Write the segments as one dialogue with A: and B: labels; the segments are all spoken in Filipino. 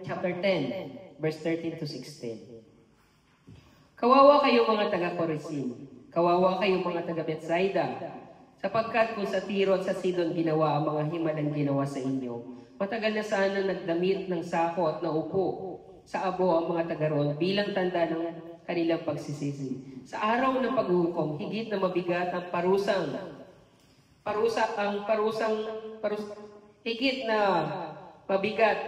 A: chapter 10, verse 13 to 16. Kawawa kayo mga taga-Korazin, kawawa kayo mga taga-Bethsaida, sapagkat kung sa Tiro at sa Sidon ginawa ang mga himalang ginawa sa inyo, matagal na sana nagdamit ng sako at naupo sa abo ang mga taga-roon bilang tanda ng kanilang pagsisisi. Sa araw ng paghuhukom, higit na mabigat ang higit na mabigat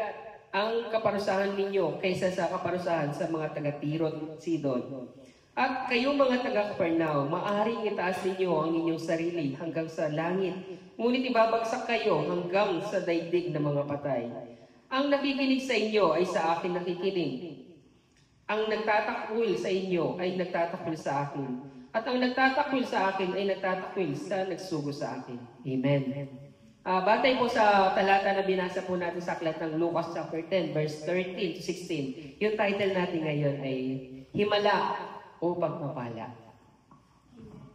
A: ang kaparusahan ninyo kaysa sa kaparusahan sa mga taga-Tiro at Sidon. At kayong mga taga-Capernaum, maaaring itaas ninyo ang inyong sarili hanggang sa langit, ngunit ibabagsak kayo hanggang sa daigdig ng mga patay. Ang nakikinig sa inyo ay sa akin nakikinig. Ang nagtatakwil sa inyo ay nagtatakwil sa akin. At ang nagtatakwil sa akin ay nagtatakwil sa nagsugo sa akin. Amen. Batay po sa talata na binasa po natin sa aklat ng Lucas chapter 10, verse 13 to 16. Yung title natin ngayon ay Himala o Pagpapala.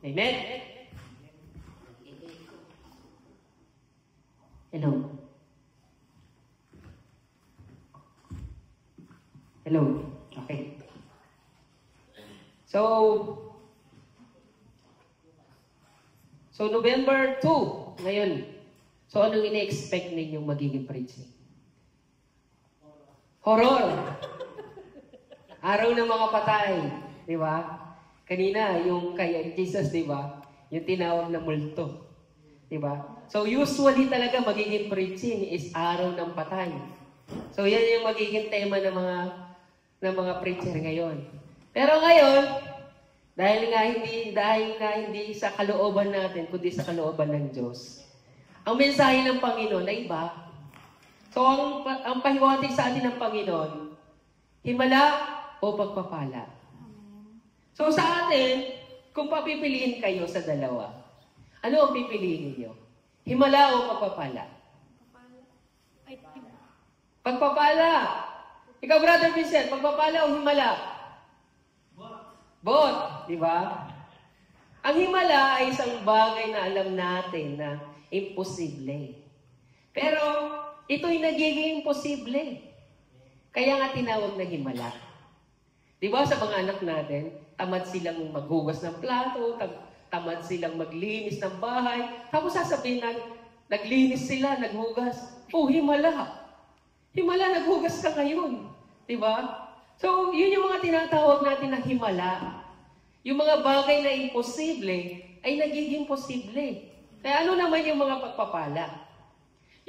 A: Amen? Hello? Hello? Okay. So November 2, ngayon. So, anong ina-expect ninyong magiging preaching? Horror! Araw ng mga patay. Di ba? Kanina, yung kay Jesus, di ba? Yung tinawag na multo. Di ba? So, usually talaga magiging preaching is araw ng patay. So, yan yung magiging tema ng mga preacher ngayon. Pero ngayon, dahil nga hindi sa kalooban natin, kundi sa kalooban ng Diyos, ang mensahe ng Panginoon ay iba. So, ang pahiwatig sa atin ng Panginoon, himala o pagpapala. So, sa atin, kung papipiliin kayo sa dalawa, ano ang pipiliin niyo? Himala o pagpapala? Pagpapala. Ikaw, Brother Vincent, pagpapala o himala? Both. Di ba? Ang himala ay isang bagay na alam natin na imposible. Pero, ito'y nagiging imposible. Kaya nga tinawag na himala. Di ba sa mga anak natin, tamad silang maghugas ng plato, tamad silang maglinis ng bahay, tapos sasabihin natin, naglinis sila, naghugas. Oh, himala. Himala, naghugas ka ngayon. Di ba? So, yun yung mga tinatawag natin na himala. Yung mga bagay na imposible ay nagiging posible. Kaya ano naman yung mga pagpapala?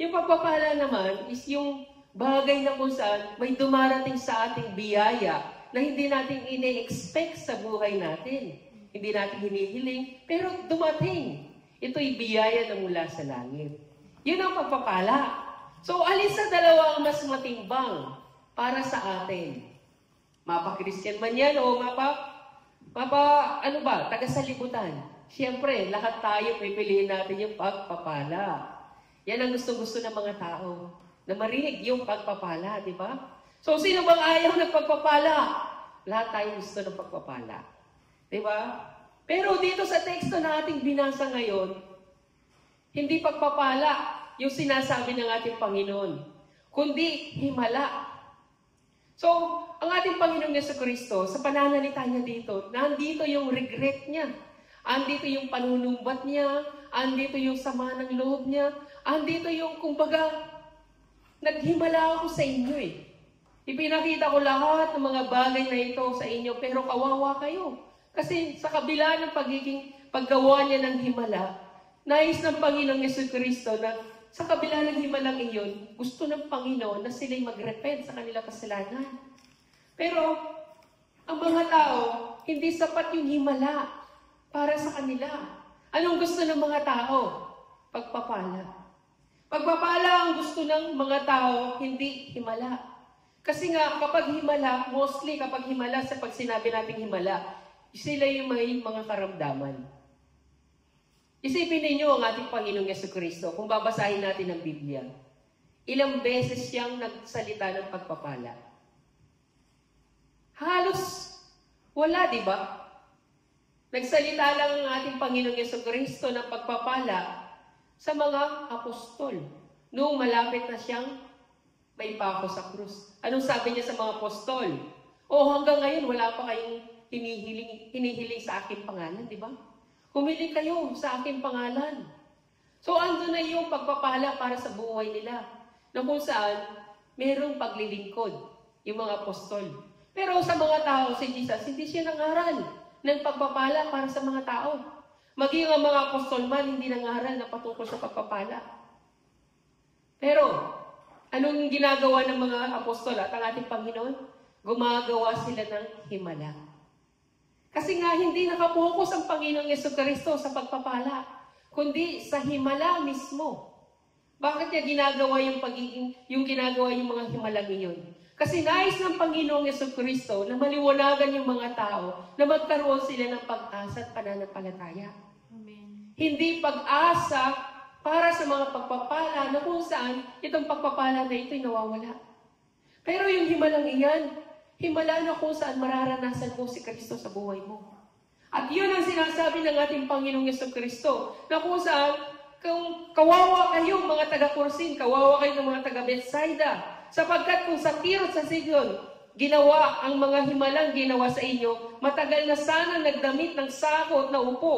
A: Yung pagpapala naman is yung bagay na kung saan may dumarating sa ating biyaya na hindi natin ine-expect sa buhay natin. Hindi natin hinihiling, pero dumating. Ito'y biyaya na mula sa langit. Yun ang pagpapala. So, alin sa dalawa ang mas matimbang para sa atin? Mapa-Christian man yan o taga-salibutan. Siyempre, lahat tayo pipiliin natin yung pagpapala. Yan ang gusto-gusto ng mga tao. Na marinig yung pagpapala, di ba? So, sino bang ayaw ng pagpapala? Lahat tayo gusto ng pagpapala. Di ba? Pero dito sa teksto na ating binasa ngayon, hindi pagpapala yung sinasabi ng ating Panginoon, kundi himala. So, ang ating Panginoong Jesucristo, sa pananalita niya dito, nandito yung regret niya. Andito yung panunumbat niya, andito yung sama ng loob niya, andito yung, kumbaga, naghimala ako sa inyo eh. Ipinakita ko lahat ng mga bagay na ito sa inyo, pero kawawa kayo. Kasi sa kabila ng paggawa niya ng himala, nais ng Panginoong Jesucristo na sa kabila ng himalang iyon, gusto ng Panginoon na sila'y mag-repent sa kanilang kasalanan. Pero, ang mga tao, hindi sapat yung himala para sa kanila. Anong gusto ng mga tao? Pagpapala. Pagpapala ang gusto ng mga tao, hindi himala. Kasi nga, kapag himala, mostly kapag himala, sa pag sinabi natin himala, sila yung may mga karamdaman. Isipin ninyo ang ating Panginoong Jesucristo, kung babasahin natin ang Biblia, ilang beses siyang nagsalita ng pagpapala. Halos wala, di ba? Nagsalita lang ang ating Panginoong Jesucristo ng pagpapala sa mga apostol. Noong malapit na siyang may pako sa krus. Anong sabi niya sa mga apostol? Hanggang ngayon, wala pa kayong hinihiling sa aking pangalan, di ba? Humili kayo sa aking pangalan. So, andun na yung pagpapala para sa buhay nila, na kung saan mayroong paglilingkod, yung mga apostol. Pero sa mga tao, si Jesus, hindi siya nangaral ng pagpapala para sa mga tao. Maging ang mga apostol man, hindi nangaral na patungkol sa pagpapala. Pero, anong ginagawa ng mga apostol at ang ating Panginoon? Gumagawa sila ng himala. Kasi nga, hindi nakapokus ang Panginoong Jesucristo sa pagpapala, kundi sa himala mismo. Bakit niya ginagawa yung ginagawa yung mga himalang iyon? Kasi nais ng Panginoong Jesucristo na maliwanagan yung mga tao na magkaroon sila ng pag-asa at pananampalataya.
B: Amen.
A: Hindi pag-asa para sa mga pagpapala na kung saan itong pagpapala na ito'y nawawala. Pero yung himalang iyan, himala na kung saan mararanasan mo si Kristo sa buhay mo. At yun ang sinasabi ng ating Panginoong Jesucristo, na kung saan kung kawawa kayo mga taga-Kursin, kawawa kayo ng mga taga-Bethsaida, sapagkat kung sa Tiro at sa Sidon, ginawa ang mga himalang ginawa sa inyo, matagal na sana nagdamit ng sako at naupo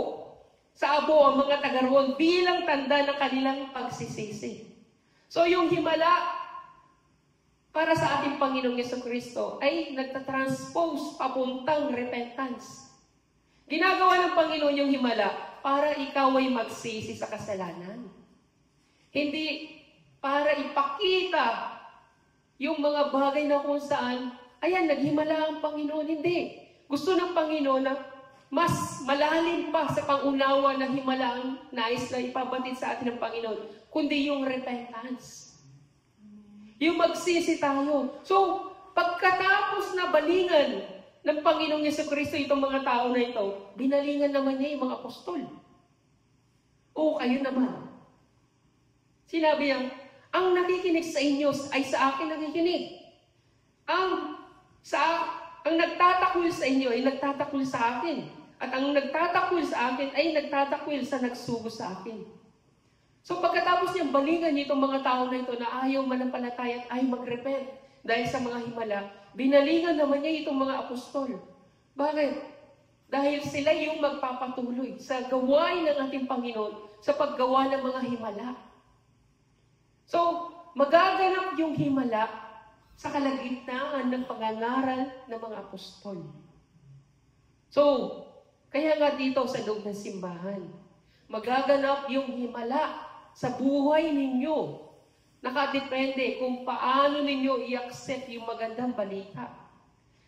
A: sa abo ang mga taga-roon bilang tanda ng kanilang pagsisisi. So yung himala para sa ating Panginoong Jesucristo ay nagtatranspose papuntang repentance. Ginagawa ng Panginoon yung himala para ikaw ay magsisi sa kasalanan. Hindi para ipakita yung mga bagay na kung saan, ayan, naghimala ang Panginoon. Hindi. Gusto ng Panginoon na mas malalim pa sa pangunawa na himala ang nais na ipabatid sa atin ng Panginoon, kundi yung repentance. Yung magsisi tayo. So, pagkatapos na balingan ng Panginoong Jesucristo itong mga tao na ito, binalingan naman niya yung mga apostol. Kayo naman. Sinabi niya, ang nakikinig sa inyo ay sa akin nakikinig. Ang nagtatakwil sa inyo ay nagtatakwil sa akin. At ang nagtatakwil sa akin ay nagtatakwil sa nagsugo sa akin. So pagkatapos niyang balingan niya itong mga tao na ito na ayaw manampalataya at ayaw mag-repent dahil sa mga himala, binalingan naman niya itong mga apostol. Bakit? Dahil sila yung magpapatuloy sa gawain ng ating Panginoon sa paggawa ng mga himala. So, magaganap yung himala sa kalagitnaan ng pangangaral ng mga apostol. So, kaya nga dito sa loob ng simbahan, magaganap yung himala sa buhay ninyo. Nakadepende kung paano ninyo i-accept yung magandang balita.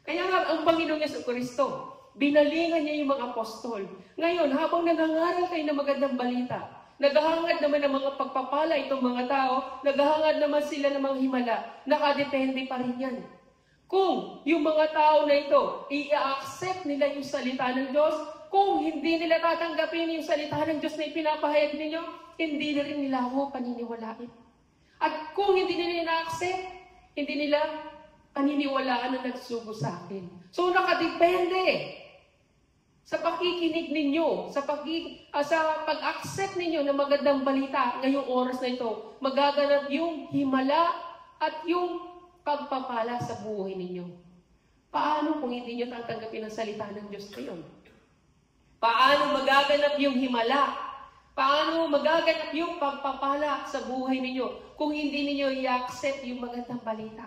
A: Kaya nga ang Panginoong Jesucristo, binalingan niya yung mga apostol. Ngayon, habang nangangaral kayo ng magandang balita, naghahangad naman ng mga pagpapala itong mga tao, naghahangad naman sila ng mga himala, nakadepende pa rin yan. Kung yung mga tao na ito, i-accept nila yung salita ng Diyos, kung hindi nila tatanggapin yung salita ng Diyos na ipinapahayag ninyo, hindi na rin nila ako paniniwalain. At kung hindi nila na-accept, hindi nila paniniwalaan na nagsugo sa akin. So nakadepende sa pakikinig ninyo, sa pag-accept ninyo ng magandang balita ngayong oras na ito, magaganap yung himala at yung pagpapala sa buhay ninyo. Paano kung hindi nyo tatanggapin ang salita ng Diyos ngayon? Paano magaganap yung himala? Paano magaganap yung pagpapala sa buhay ninyo kung hindi ninyo i-accept yung magandang balita?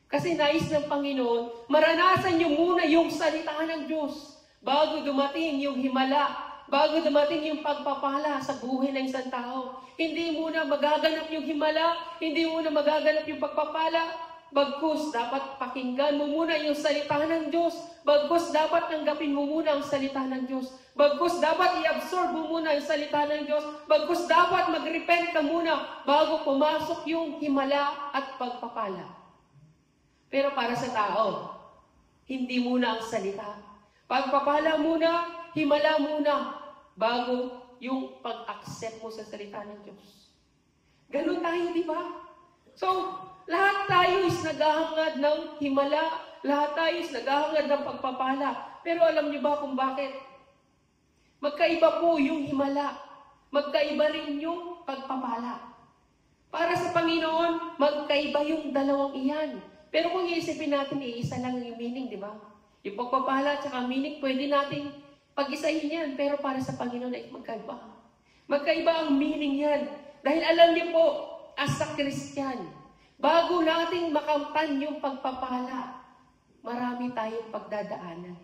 A: Kasi nais ng Panginoon, maranasan nyo muna yung salita ng Diyos bago dumating yung himala, bago dumating yung pagpapala sa buhay ng isang tao. Hindi muna magaganap yung himala, hindi muna magaganap yung pagpapala, bagkus dapat pakinggan mo muna yung salita ng Diyos, bagkus dapat tanggapin mo muna ang salita ng Diyos, bagkus dapat i-absorb mo muna ang salita ng Diyos, bagkus dapat mag-repent ka muna bago pumasok yung himala at pagpapala. Pero para sa tao, hindi muna ang salita. Pagpapala muna, himala muna, bago yung pag-accept mo sa salita ng Diyos. Ganun tayo, di ba? So, lahat tayo is naghahangad ng himala, lahat tayo is naghahangad ng pagpapala. Pero alam niyo ba kung bakit? Magkaiba po yung himala. Magkaiba rin yung pagpapala. Para sa Panginoon, magkaiba yung dalawang iyan. Pero kung iisipin natin, iisa lang yung meaning, di ba? Yung pagpapala at saka meaning, pwede natin pag-isahin yan. Pero para sa Panginoon ay magkaiba. Magkaiba ang meaning yan. Dahil alam niyo po, as a Christian, bago nating makamtan yung pagpapala, marami tayong pagdadaanan.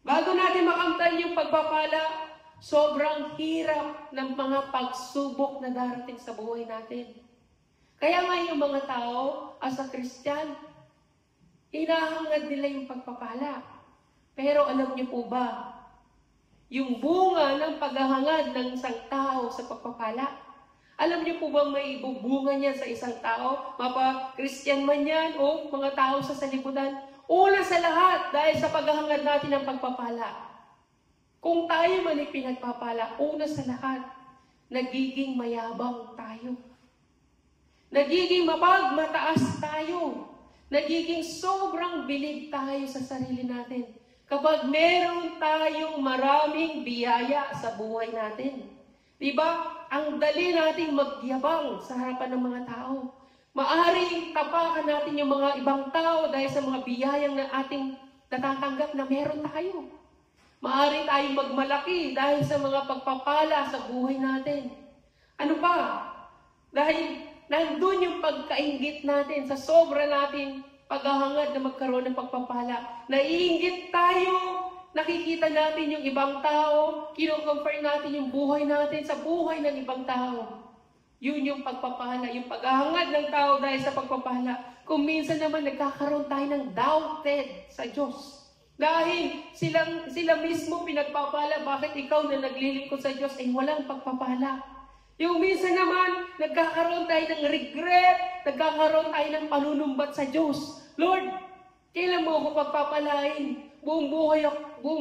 A: Bago natin makamtan yung pagpapala, sobrang hirap ng mga pagsubok na darating sa buhay natin. Kaya nga yung mga tao, as a Christian, hinahangad nila yung pagpapala. Pero alam niyo po ba, yung bunga ng paghahangad ng isang tao sa pagpapala, alam niyo po bang may ibubunga niya sa isang tao? Mapa-Christian man yan o mga tao sa salibutan? Una sa lahat, dahil sa paghahangad natin ng pagpapala. Kung tayo man ay pinagpapala, una sa lahat, nagiging mayabang tayo. Nagiging mataas tayo. Nagiging sobrang bilib tayo sa sarili natin. Kapag meron tayong maraming biyaya sa buhay natin. Diba? Ang dali nating magyabang sa harapan ng mga tao. Maaring tapakan natin yung mga ibang tao dahil sa mga biyayang na ating natatanggap na meron tayo. Maaring tayong magmalaki dahil sa mga pagpapala sa buhay natin. Ano pa? Dahil nandun yung pagkainggit natin sa sobra natin paghahangad na magkaroon ng pagpapala. Naiinggit tayo, nakikita natin yung ibang tao, kino-compare natin yung buhay natin sa buhay ng ibang tao. Yun yung pagpapala, yung paghahangad ng tao dahil sa pagpapala. Kung minsan naman nagkakaroon tayo ng doubted sa Diyos. Dahil sila mismo pinagpapala, bakit ikaw na naglilingkod sa Diyos ay walang pagpapala. Yung minsan naman, nagkakaroon tayo ng regret, nagkakaroon tayo ng panunumbat sa Diyos. Lord, kailan mo ako pagpapalain? Buong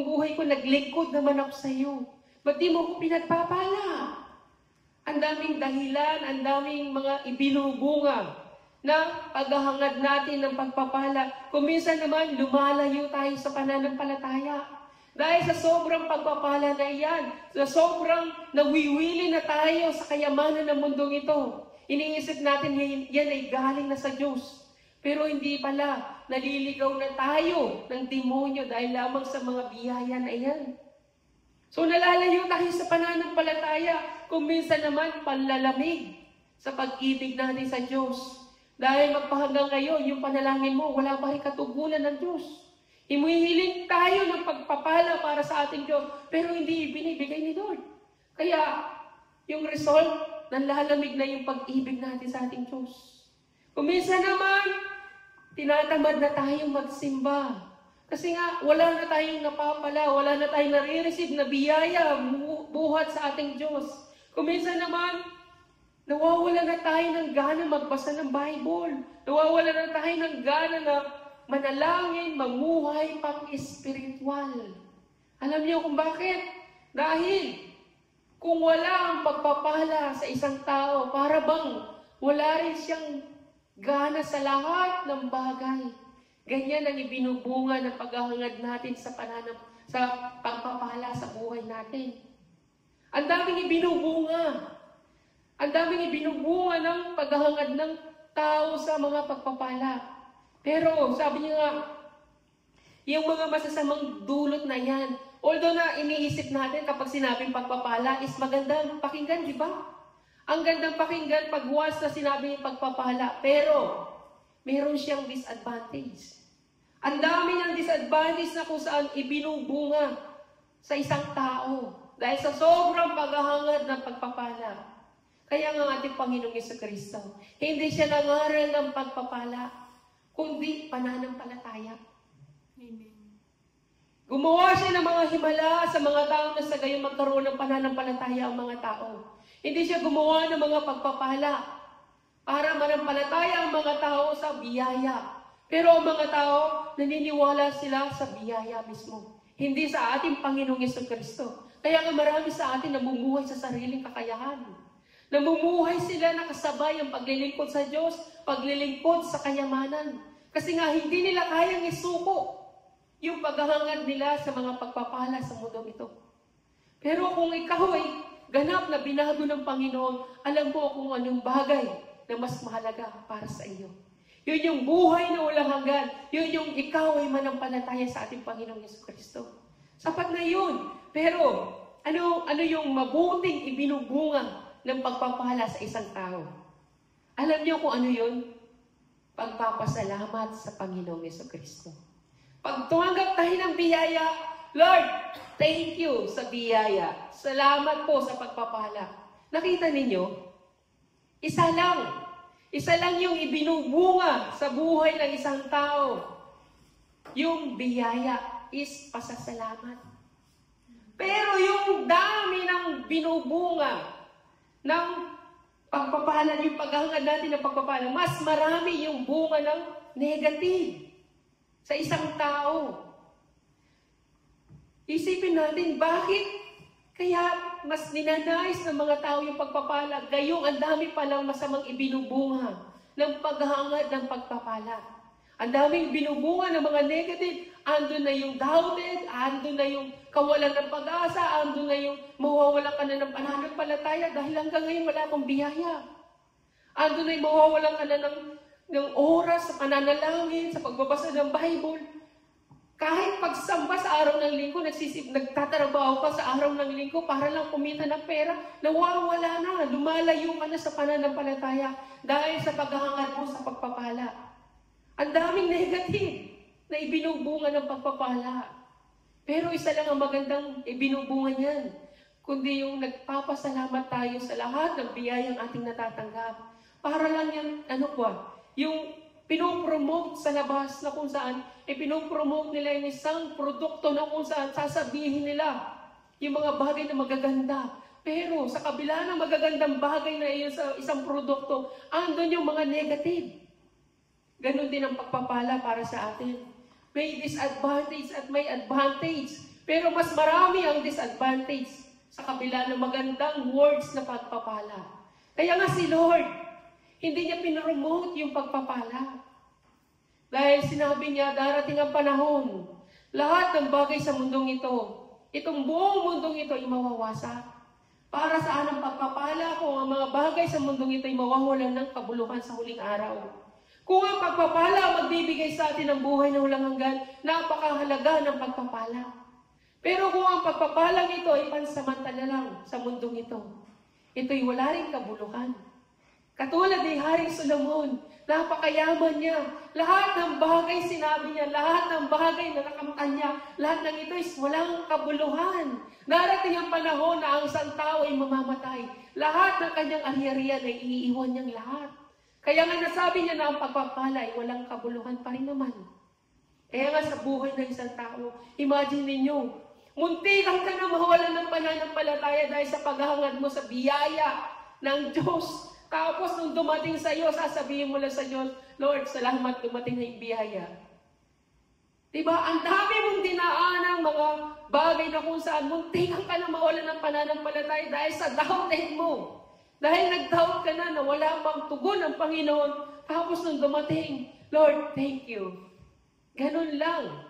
A: buhay ko naglingkod naman ako sa iyo. Ba't di mo ako pinagpapala? Ang daming dahilan, ang daming mga ibinubunga na paghahangad natin ng pagpapala. Kung minsan naman, lumalayo tayo sa pananampalataya. Dahil sa sobrang pagpapala na iyan, sa sobrang nawiwili na tayo sa kayamanan ng mundong ito, iniisip natin yan ay galing na sa Diyos. Pero hindi pala, naliligaw na tayo ng demonyo dahil lamang sa mga biyaya na iyan. So nalalayo tayo sa pananampalataya, kung minsan naman panlalamig sa pag-ibig natin sa Diyos. Dahil magpahanggang ngayon, yung panalangin mo, wala pa rin katugunan ng Diyos. Himuhiling tayo ng pagpapala para sa ating Diyos, pero hindi binibigay ni Lord. Kaya, yung result, nanlalamig na yung pag-ibig natin sa ating Diyos. Kung minsan naman, tinatamad na tayong magsimba. Kasi nga, wala na tayong napapala, wala na tayong nare-receive na biyaya buhat sa ating Diyos. Kung minsan naman, nawawala na tayo ng gana magbasa ng Bible. Nawawala na tayo ng gana na manalangin, mamuhay pang-espiritual. Alam niyo kung bakit? Dahil kung wala ang pagpapala sa isang tao, para bang wala rin siyang gana sa lahat ng bagay. Ganyan ang ibinubunga ng paghahangad natin sa pagpapala sa buhay natin. Ang daming ibinubunga. Ang daming ibinubunga ng paghahangad ng tao sa mga pagpapala. Pero sabi niya nga, yung mga masasamang dulot na yan, although na iniisip natin kapag sinabing pagpapala is magandang pakinggan, di ba? Ang gandang pakinggan pag once na sinabi yung pagpapala, pero meron siyang disadvantage. Ang dami ng disadvantage na kung saan ibinubunga sa isang tao dahil sa sobrang paghahangad ng pagpapala. Kaya nga ating Panginoong Jesucristo, hindi siya nangaral ng pagpapala, kundi pananampalataya.
B: Amen.
A: Gumawa siya ng mga himala sa mga tao na sa gayon magkaroon ng pananampalataya ang mga tao. Hindi siya gumawa ng mga pagpapala para manampalataya ang mga tao sa biyaya. Pero ang mga tao, naniniwala sila sa biyaya mismo. Hindi sa ating Panginoong Jesucristo. Kaya nga marami sa atin namumuhay sa sariling kakayahan. Namumuhay sila nakasabay ang paglilingkod sa Diyos, paglilingkod sa kayamanan. Kasi nga hindi nila kayang isuko yung paghahangad nila sa mga pagpapala sa mundo ito. Pero kung ikaw ay ganap na binago ng Panginoon, alam mo kung anong bagay na mas mahalaga para sa iyo. Yun yung buhay na walang hanggan. Yun yung ikaw ay manampalataya sa ating Panginoong Jesucristo. Sapat na yun. Pero, ano yung mabuting ibinubunga ng pagpapala sa isang tao? Alam niyo kung ano yun? Pagpapasalamat sa Panginoong Jesucristo. Pag tumanggap tayo ng biyaya, Lord, thank you sa biyaya. Salamat po sa pagpapala. Nakita ninyo? Isa lang yung ibinubunga sa buhay ng isang tao. Yung biyaya is pasasalamat. Pero yung dami ng binubunga ng pagpapala, yung paghahangad natin ng pagpapala, mas marami yung bunga ng negative sa isang tao. Isipin natin, bakit kaya mas ninanais ng mga tao yung pagpapala, gayong ang dami palang masamang ibinubunga ng paghahangad ng pagpapala. Ang daming binubunga ng mga negative, andun na yung doubted, andun na yung kawalan ng pag-asa, andun na yung mawawalan ka na ng pananampalataya dahil hanggang ngayon wala kang biyaya. Andun na yung mawawalan ka na ng oras sa pananalangin, sa pagbabasa ng Bible. Kahit pagsamba sa araw ng linggo, nagtatrabaho ka sa araw ng linggo para lang kumita ng pera, nawawala na, lumalayo ka na sa pananampalataya dahil sa paghahangad mo sa pagpapala. Ang daming negative na ibinubunga ng pagpapala. Pero isa lang ang magandang ibinubunga niyan, kundi yung nagpapasalamat tayo sa lahat ng biyayang ating natatanggap. Para lang yan, yung pinopromote sa labas na kung saan, pinopromote nila yung isang produkto na kung saan sasabihin nila yung mga bagay na magaganda. Pero sa kabila ng magagandang bagay na iyon sa isang produkto, andun yung mga negative. Ganon din ang pagpapala para sa atin. May disadvantage at may advantage. Pero mas marami ang disadvantage sa kabila ng magandang words na pagpapala. Kaya nga si Lord, hindi niya pinromote yung pagpapala. Dahil sinabi niya, darating ang panahon, lahat ng bagay sa mundong ito, itong buong mundong ito ay mawawasak. Para saan ang pagpapala kung ang mga bagay sa mundong ito ay mawawalan ng kabuluhan sa huling araw? Kung ang pagpapala magbibigay sa atin ng buhay na walang hanggan, napakahalaga ng pagpapala. Pero kung ang pagpapalang ito ay pansamantala lang sa mundong ito, ito'y wala rin kabuluhan. Katulad ni Haring Solomon, napakayaman niya. Lahat ng bagay sinabi niya, lahat ng bagay na nakamtan niya, lahat ng ito is walang kabuluhan. Darating ang panahon na ang isang tao ay mamamatay. Lahat ng kanyang ari-arian ay iiwan niyang lahat. Kaya nga nasabi niya na ang pagpapala ay walang kabuluhan pa rin naman. Kaya nga sa buhay ng isang tao, imagine ninyo, muntikan ka na mawalan ng pananampalataya dahil sa paghahangad mo sa biyaya ng Diyos. Tapos nung dumating sa iyo, sasabihin mo lang sa Diyos, Lord, salamat dumating na yung biyaya. Diba? Ang dami mong dinaanang mga bagay na kung saan muntikan ka na mawalan ng pananampalataya dahil sa doubted mo. Dahil nag-doubt ka na wala bang tugon ang Panginoon. Tapos nung dumating, Lord, thank you. Ganun lang.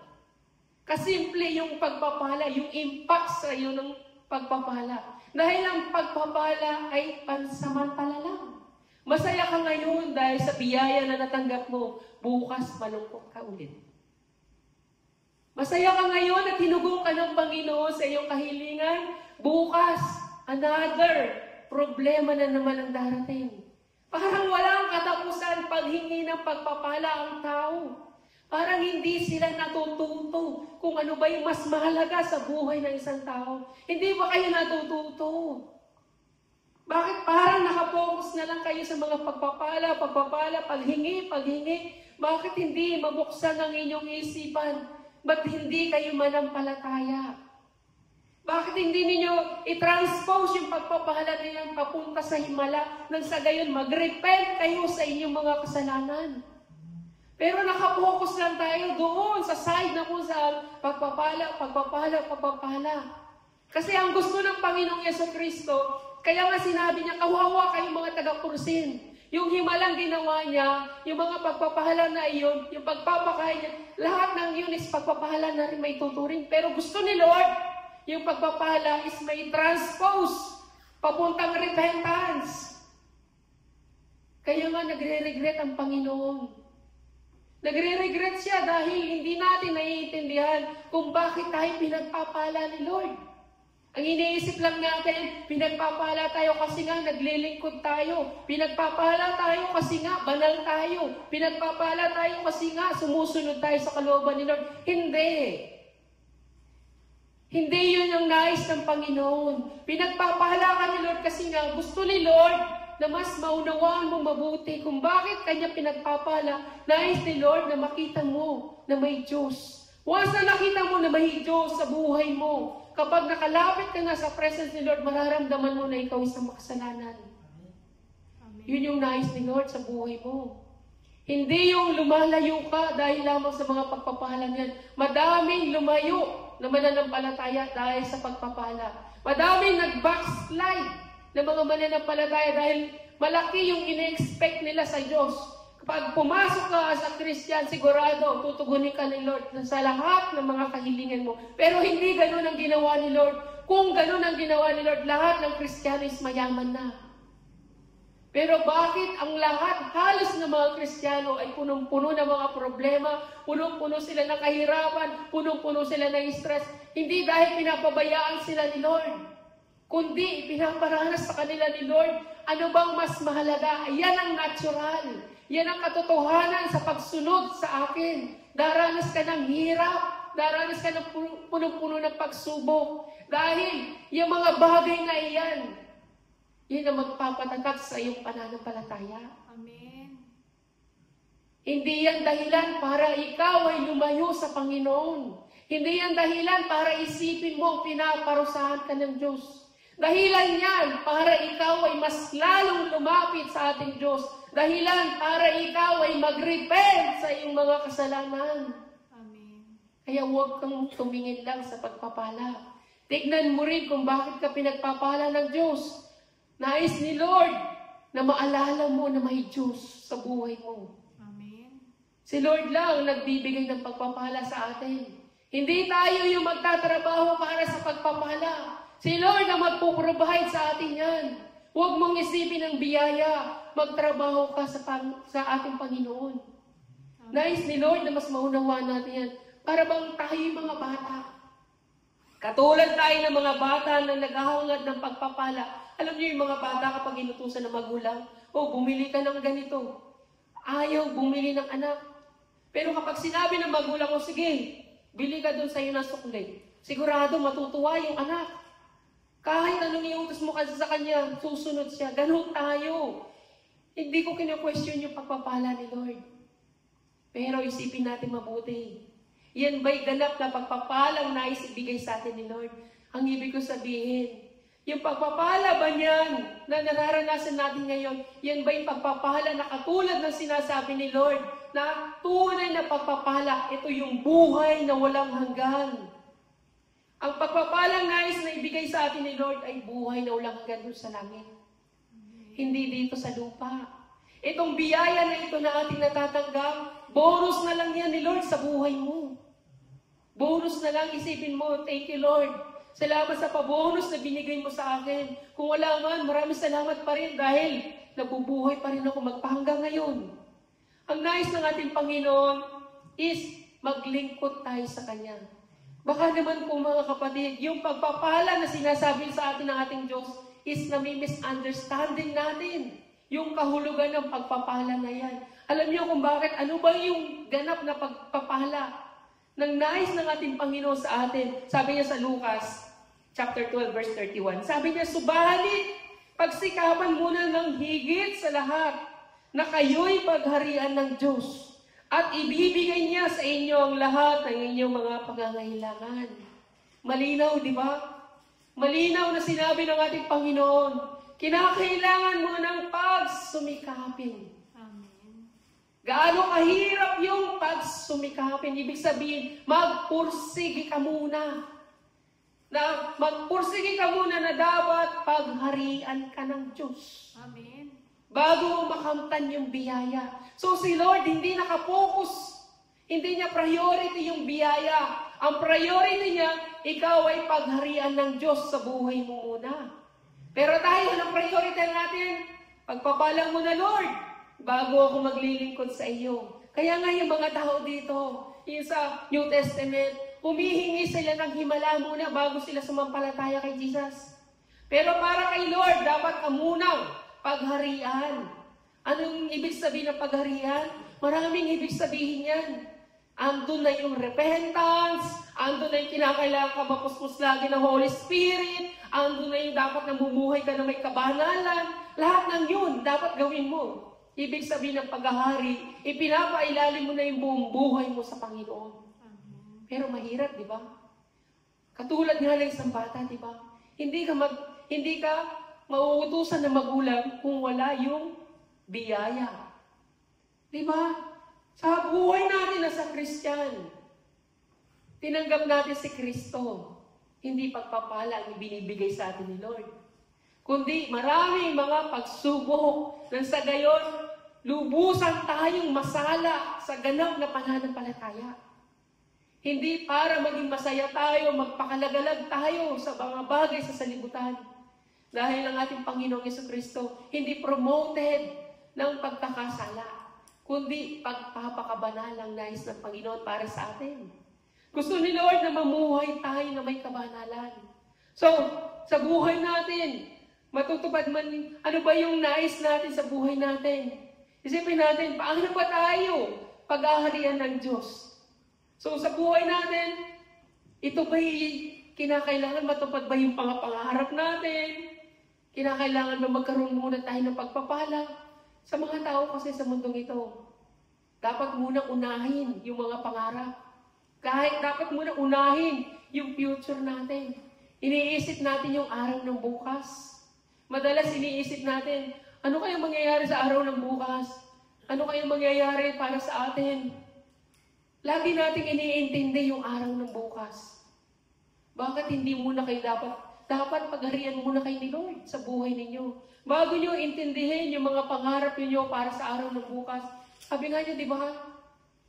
A: Kasimple yung pagpapala, yung impact sa iyo ng pagpapala. Dahil ang pagpapala ay pansamantala lang. Masaya ka ngayon dahil sa biyaya na natanggap mo, bukas malungkot ka ulit. Masaya ka ngayon at hinugong ka ng Panginoon sa iyong kahilingan, bukas, another problema na naman ang darating. Parang walang katapusan paghingi ng pagpapala ang tao. Parang hindi sila natututo kung ano ba yung mas mahalaga sa buhay ng isang tao. Hindi ba kayo natututo? Bakit parang nakapokus na lang kayo sa mga pagpapala, paghingi? Bakit hindi mabuksan ang inyong isipan? Ba't hindi kayo manampalataya? Bakit hindi ninyo i-transpose yung pagpapala nilang papunta sa himala nang sa gayon mag-repent kayo sa inyong mga kasalanan? Pero nakapokus lang tayo doon sa side na kung saan pagpapala. Kasi ang gusto ng Panginoong Jesucristo, kaya nga sinabi niya, kawawa kayong mga taga-kursin. Yung himalang ginawa niya, yung mga pagpapahala na iyon, yung pagpapakain niya, lahat ng yun is pagpapahala na rin may tuturing. Pero gusto ni Lord, yung pagpapala is may transpose, papuntang repentance. Kaya nga nagre-regret ang Panginoon. Nagre-regret siya dahil hindi natin naiintindihan kung bakit tayo pinagpapala ni Lord. Ang iniisip lang natin, pinagpapala tayo kasi nga naglilingkod tayo. Pinagpapala tayo kasi nga banal tayo. Pinagpapala tayo kasi nga sumusunod tayo sa kalooban ni Lord. Hindi. Hindi yun ang nais ng Panginoon. Pinagpapala ka ni Lord kasi nga gusto ni Lord na mas maunawaan mo mabuti kung bakit kanya pinagpapala. Nais ni Lord na makita mo na may Diyos. Once na nakita mo na may Diyos sa buhay mo, kapag nakalapit ka nga sa presence ni Lord, mararamdaman mo na ikaw isang makasalanan.
B: Amen.
A: Yun yung nais ni Lord sa buhay mo. Hindi yung lumalayo ka dahil lamang sa mga pagpapala niyan. Madaming lumayo na mananampalataya dahil sa pagpapala. Madaming nag-backslide na mga mananampalataya dahil malaki yung ine-expect nila sa Diyos. Kapag pumasok ka as a Christian, sigurado, tutugunin ka ni Lord sa lahat ng mga kahilingan mo. Pero hindi ganun ang ginawa ni Lord. Kung ganun ang ginawa ni Lord, lahat ng Kristiyano is mayaman na. Pero bakit ang lahat, halos ng mga Kristiyano ay punong-puno ng mga problema, punong-puno sila ng kahirapan, punong-puno sila ng stress? Hindi dahil pinapabayaan sila ni Lord, kundi pinaparanas sa kanila ni Lord, ano bang mas mahalaga? Yan ang natural. Yan ang katotohanan sa pagsunod sa akin. Daranas ka ng hirap, daranas ka ng punong-puno ng pagsubok. Dahil yung mga bagay na iyan, yan ang magpapatatag sa iyong pananampalataya.
B: Amen.
A: Hindi yan dahilan para ikaw ay lumayo sa Panginoon. Hindi yan dahilan para isipin mo pinaparusahan ka ng Diyos. Dahilan yan para ikaw ay mas lalong lumapit sa ating Diyos. Dahilan para ikaw ay mag-repent sa iyong mga kasalanan.
B: Amen.
A: Kaya huwag kang tumingin lang sa pagpapala. Tignan mo rin kung bakit ka pinagpapala ng Diyos. Nais ni Lord na maalala mo na may Diyos sa buhay mo.
B: Amen.
A: Si Lord lang nagbibigay ng pagpapala sa atin. Hindi tayo yung magtatrabaho para sa pagpapala. Si Lord ang magpuprovide sa atin yan. Huwag mong isipin ang biyaya. Magtrabaho ka sa ating Panginoon. Nais ni Lord na mas maunawaan natin yan. Para bang tayo yung mga bata. Katulad tayo ng mga bata na naghahangad ng pagpapala. Alam niyo yung mga bata kapag inutusan ng magulang, bumili ka ng ganito. Ayaw bumili ng anak. Pero kapag sinabi ng magulang mo, sige, bili ka dun sa iyo ng sukli. Sigurado matutuwa yung anak. Kahit anong iutos mo kasi sa kanya, susunod siya. Ganun tayo. Hindi ko kina-question yung pagpapala ni Lord. Pero isipin natin mabuti. Yan ba'y ganap na pagpapalang nais ibigay sa atin ni Lord? Ang ibig ko sabihin, yung pagpapala ba niyan na nararanasan natin ngayon, yan ba yung pagpapala na katulad ng sinasabi ni Lord na tunay na pagpapala, ito yung buhay na walang hanggan. Ang pagpapalang nais na ibigay sa atin ni Lord ay buhay na walang hanggan doon sa langit. Hindi dito sa lupa. Itong biyaya na ito na ating natatanggap, bonus na lang yan ni Lord sa buhay mo. Bonus na lang, isipin mo, thank you Lord. Salamat sa pabonus na binigay mo sa akin. Kung wala man, maraming salamat pa rin dahil nabubuhay pa rin ako magpahanggang ngayon. Ang nais ng ating Panginoon is maglingkod tayo sa Kanya. Baka naman po mga kapatid, yung pagpapala na sinasabi sa atin ng ating Diyos is nami-misunderstanding natin. Yung kahulugan ng pagpapala na yan. Alam niyo kung bakit? Ano ba yung ganap na pagpapala ng nais ng ating Panginoon sa atin? Sabi niya sa Lucas, chapter 12, verse 31. Sabi niya, subalit, pagsikapan muna ng higit sa lahat na kayo'y pagharian ng Diyos at ibibigay niya sa inyo ang lahat ng inyong mga pangangailangan. Malinaw, di ba? Malinaw na sinabi ng ating Panginoon, kinakailangan mo ng pagsumikapin.
B: Amen.
A: Gaano kahirap yung pagsumikapin? Ibig sabihin, magpursige ka muna. Magpursige ka muna na dapat pagharian ka ng Diyos.
B: Amen.
A: Bago mo makamtan yung biyaya. So si Lord hindi nakapokus. Hindi niya priority yung biyaya. Ang priority niya, ikaw ay pagharian ng Diyos sa buhay mo muna. Pero tayo, ang priority natin, pagpapalang mo na Lord. bago ako maglilingkod sa iyo. Kaya nga yung mga tao dito, yung sa New Testament, humihingi sila ng himala muna bago sila sumampalataya kay Jesus. Pero para kay Lord, dapat ang munang pagharian. Anong ibig sabihin ng pagharian? Maraming ibig sabihin yan. Andun na yung repentance, andun na yung kinakailangan ka mapuspos lagi ng Holy Spirit, andun na yung dapat namumuhay ka na may kabanalan. Lahat ng yun, dapat gawin mo. Ibig sabihin ng paghahari, ipinapailalim mo na yung buong buhay mo sa Panginoon. Pero mahirap, di ba? Katulad nga lang isang bata, di ba? Hindi ka mauutusan ng magulang kung wala yung biyaya. Di ba? Sa buhay natin na sa Kristyan, tinanggap natin si Kristo. Hindi pagpapala ang ibinibigay sa atin ni Lord. Kundi maraming mga pagsubok nang sa gayon, lubusan tayong masala sa ganap na pananampalataya. Hindi para maging masaya tayo, magpakalagalag tayo sa mga bagay sa salibutan. Dahil ang ating Panginoong Jesucristo hindi promoted ng pagkakasala, kundi pagpapakabanalang nais ng Panginoon para sa atin. Gusto ni Lord na mamuhay tayo na may kabanalan. So, sa buhay natin, matutupad man, ano ba yung nais natin sa buhay natin? Isipin natin, paano ba tayo pag-aharian ng Diyos? So, sa buhay natin, ito ba'y kinakailangan matupad ba yung pangarap natin? Kinakailangan ba magkaroon muna tayo ng pagpapala? Sa mga tao kasi sa mundong ito, dapat munang unahin yung mga pangarap. Kahit dapat munang unahin yung future natin. Iniisip natin yung araw ng bukas. Madalas iniisip natin, ano kaya mangyayari sa araw ng bukas? Ano kaya mangyayari para sa atin? Lagi nating iniintindi yung araw ng bukas. Bakit hindi muna kayo dapat pagharian muna kayo ni Lord sa buhay ninyo? Bago nyo intindihin yung mga pangarap niyo para sa araw ng bukas. Sabi nga niya, di ba?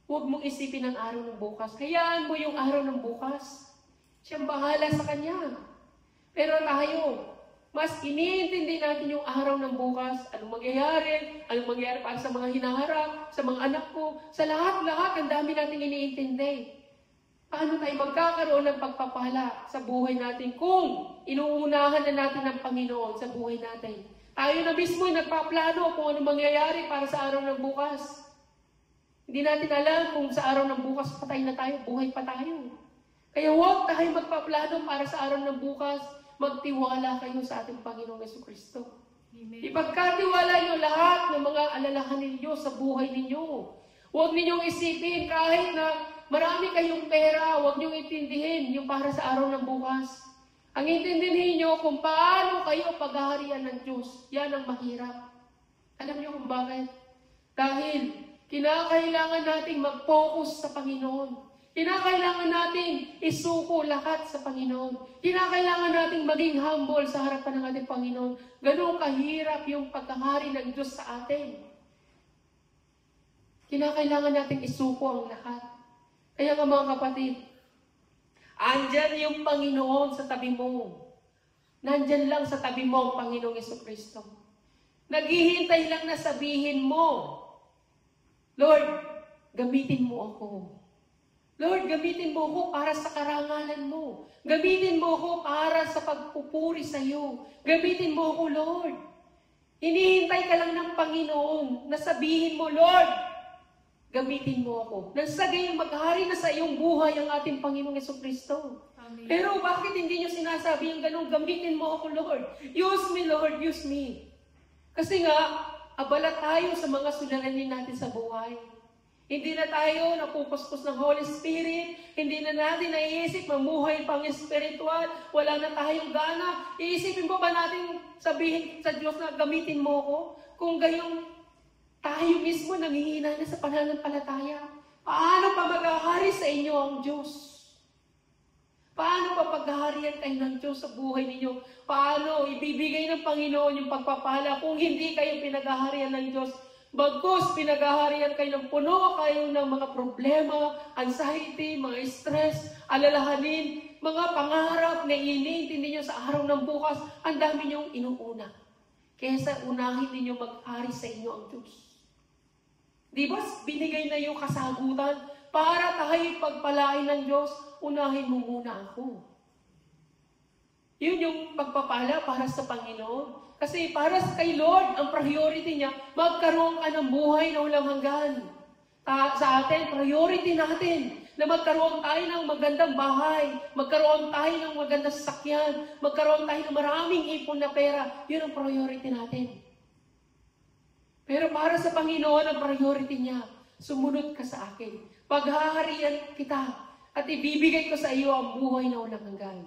A: Huwag mong isipin ang araw ng bukas. Hayaan mo yung araw ng bukas. Siyang bahala sa kanya. Pero tayo, mas iniintindi natin yung araw ng bukas, anong mangyayari para sa mga hinaharap, sa mga anak ko, sa lahat-lahat, ang dami natin iniintindi. Paano tayo magkakaroon ng pagpapala sa buhay natin kung inuunahan na natin ng Panginoon sa buhay natin? Tayo na mismo ay nagpaplano kung anong mangyayari para sa araw ng bukas. Hindi natin alam kung sa araw ng bukas patay na tayo, buhay pa tayo. Kaya huwag tayo magpaplano para sa araw ng bukas. Magtiwala kayo sa ating Panginoong Jesucristo. Ipagkatiwala niyo lahat ng mga alalahanin niyo sa buhay ninyo. Huwag ninyong isipin kahit na marami kayong pera, huwag niyong intindihin yung para sa araw ng bukas. Ang intindihin niyo kung paano kayo paghaharian ng Diyos. Yan ang mahirap. Alam niyo kung bakit? Dahil kinakailangan nating mag-focus sa Panginoon. Kinakailangan nating isuko lahat sa Panginoon. Kinakailangan nating maging humble sa harapan ng ating Panginoon. Ganun kahirap yung pagkahari ng Diyos sa atin. Kinakailangan nating isuko ang lahat. Kaya nga mga kapatid, andyan yung Panginoon sa tabi mo. Nandyan lang sa tabi mo ang Panginoong Jesucristo. Naghihintay lang na sabihin mo, Lord, gamitin mo ako. Lord, gamitin mo ako para sa karangalan mo. Gamitin mo ako para sa pagpupuri sa iyo. Gamitin mo ako, Lord. Hinihintay ka lang ng Panginoon na sabihin mo, Lord, gamitin mo ako. Nang sa gayon maghari na sa iyong buhay ang ating Panginoong Jesucristo. Pero bakit hindi niyo sinasabi yung ganun, gamitin mo ako, Lord. Use me, Lord, use me. Kasi nga, abala tayo sa mga suliranin natin sa buhay. Hindi na tayo napupuspos ng Holy Spirit. Hindi na natin naiisip mamuhay pang espiritual. Wala na tayong gana. Iisipin mo ba natin sabihin sa Diyos na gamitin mo ko? Kung gayong tayo mismo nanghihina na sa pananampalataya. Paano pa maghahari sa inyo ang Diyos? Paano pa paghaharian kayo ng Diyos sa buhay ninyo? Paano ibibigay ng Panginoon yung pagpapala kung hindi kayo pinaghaharian ng Diyos? Bagkus, pinaghaharian kayo ng puno kayo ng mga problema, anxiety, mga stress, alalahanin, mga pangarap na iniintindi nyo sa araw ng bukas, ang dami nyong inuuna. Kesa unahin ninyo maghari sa inyo ang Diyos. Di ba binigay na yung kasagutan para tayo pagpalain ng Diyos, unahin mo muna ako. Yun yung pagpapala para sa Panginoon. Kasi para kay Lord, ang priority niya, magkaroon ka ng buhay na walang hanggan. Sa atin, priority natin na magkaroon tayo ng magandang bahay, magkaroon tayo ng magandang sasakyan, magkaroon tayo ng maraming ipon na pera. Yun ang priority natin. Pero para sa Panginoon, ang priority niya, sumunod ka sa akin. Paghaharian kita at ibibigay ko sa iyo ang buhay na walang hanggan.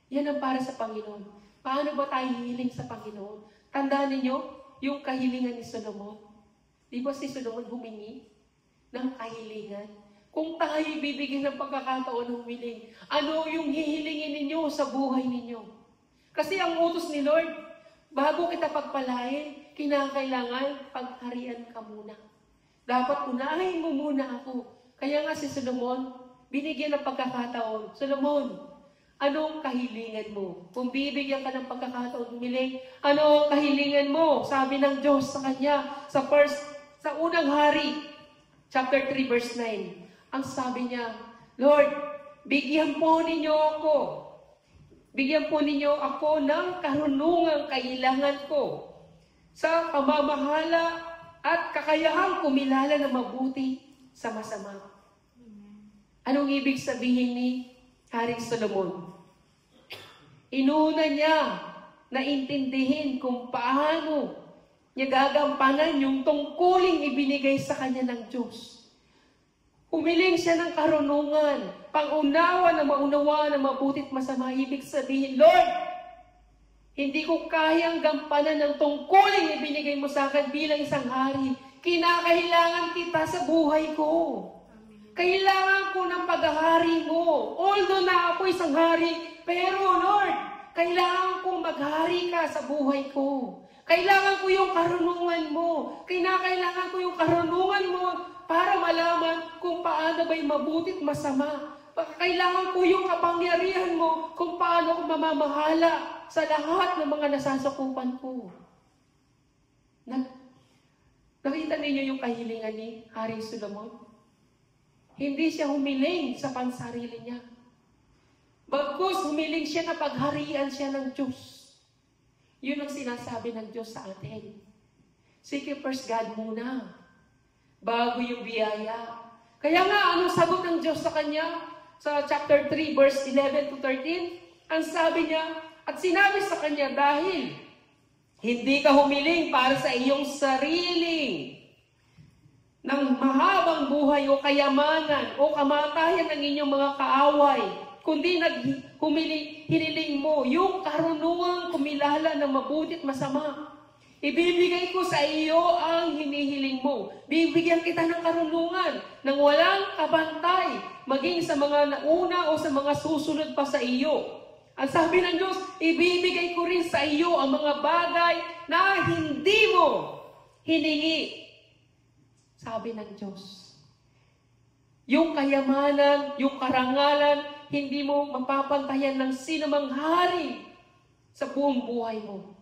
A: Yan ang para sa Panginoon. Paano ba tayo hihiling sa Panginoon? Tandaan ninyo, yung kahilingan ni Solomon. Di ba si Solomon humingi ng kahilingan? Kung tayo bibigyan ng pagkakataon humiling, ano yung hihilingin ninyo sa buhay ninyo? Kasi ang utos ni Lord, bago kita pagpalain, kinakailangan pagharian ka muna. Dapat unahin mo muna ako. Kaya nga si Solomon, binigyan ng pagkakataon. Solomon, anong kahilingan mo? Kung bibigyan ka ng pagkakataon humiling, ano ang kahilingan mo? Sabi ng Diyos sa kanya, sa unang hari, chapter 3, verse 9. Ang sabi niya, Lord, bigyan po ninyo ako. Bigyan po ninyo ako ng karunungang kailangan ko sa pamamahala at kakayahang kumilala na mabuti sa masama. Anong ibig sabihin ni Haring Solomon? Inuna niya na intindihin kung paano niya gagampanan yung tungkuling ibinigay sa kanya ng Diyos. Humiling siya ng karunungan, pangunawa na maunawa na mabuti at masama. Ibig sabihin, Lord, hindi ko kayang gampanan ng tungkuling ibinigay mo sa akin bilang isang hari. Kinakailangan kita sa buhay ko. Kailangan ko ng paghahari mo. Although na ako isang hari, pero Lord, kailangan kong maghari ka sa buhay ko. Kailangan ko yung karunungan mo. Kinakailangan ko yung karunungan mo para malaman kung paano ba'y mabuti at masama. Kailangan ko yung kapangyarihan mo kung paano ko mamamahala sa lahat ng mga nasasakupan ko. Nakita ninyo yung kahilingan ni Hari Solomon? Hindi siya humiling sa pansarili niya. Bagkus humiling siya na pagharian siya ng Diyos. Yun ang sinasabi ng Diyos sa atin. Seek first God muna, bago yung biyaya. Kaya nga, anong sagot ng Diyos sa kanya? Sa chapter 3, verse 11 to 13, ang sabi niya, at sinabi sa kanya, dahil hindi ka humiling para sa iyong sarili ng mahabang buhay o kayamanan o kamatayan ng inyong mga kaaway, kundi hiniling mo yung karunungang kumilala ng mabuti at masama. Ibibigay ko sa iyo ang hinihiling mo. Bibigyan kita ng karunungan ng walang kabantay, maging sa mga nauna o sa mga susunod pa sa iyo. Ang sabi ng Diyos, ibibigay ko rin sa iyo ang mga bagay na hindi mo hiningi. Sabi ng Diyos. Yung kayamanan, yung karangalan, hindi mo mapapantayan ng sinumang hari sa buong buhay mo.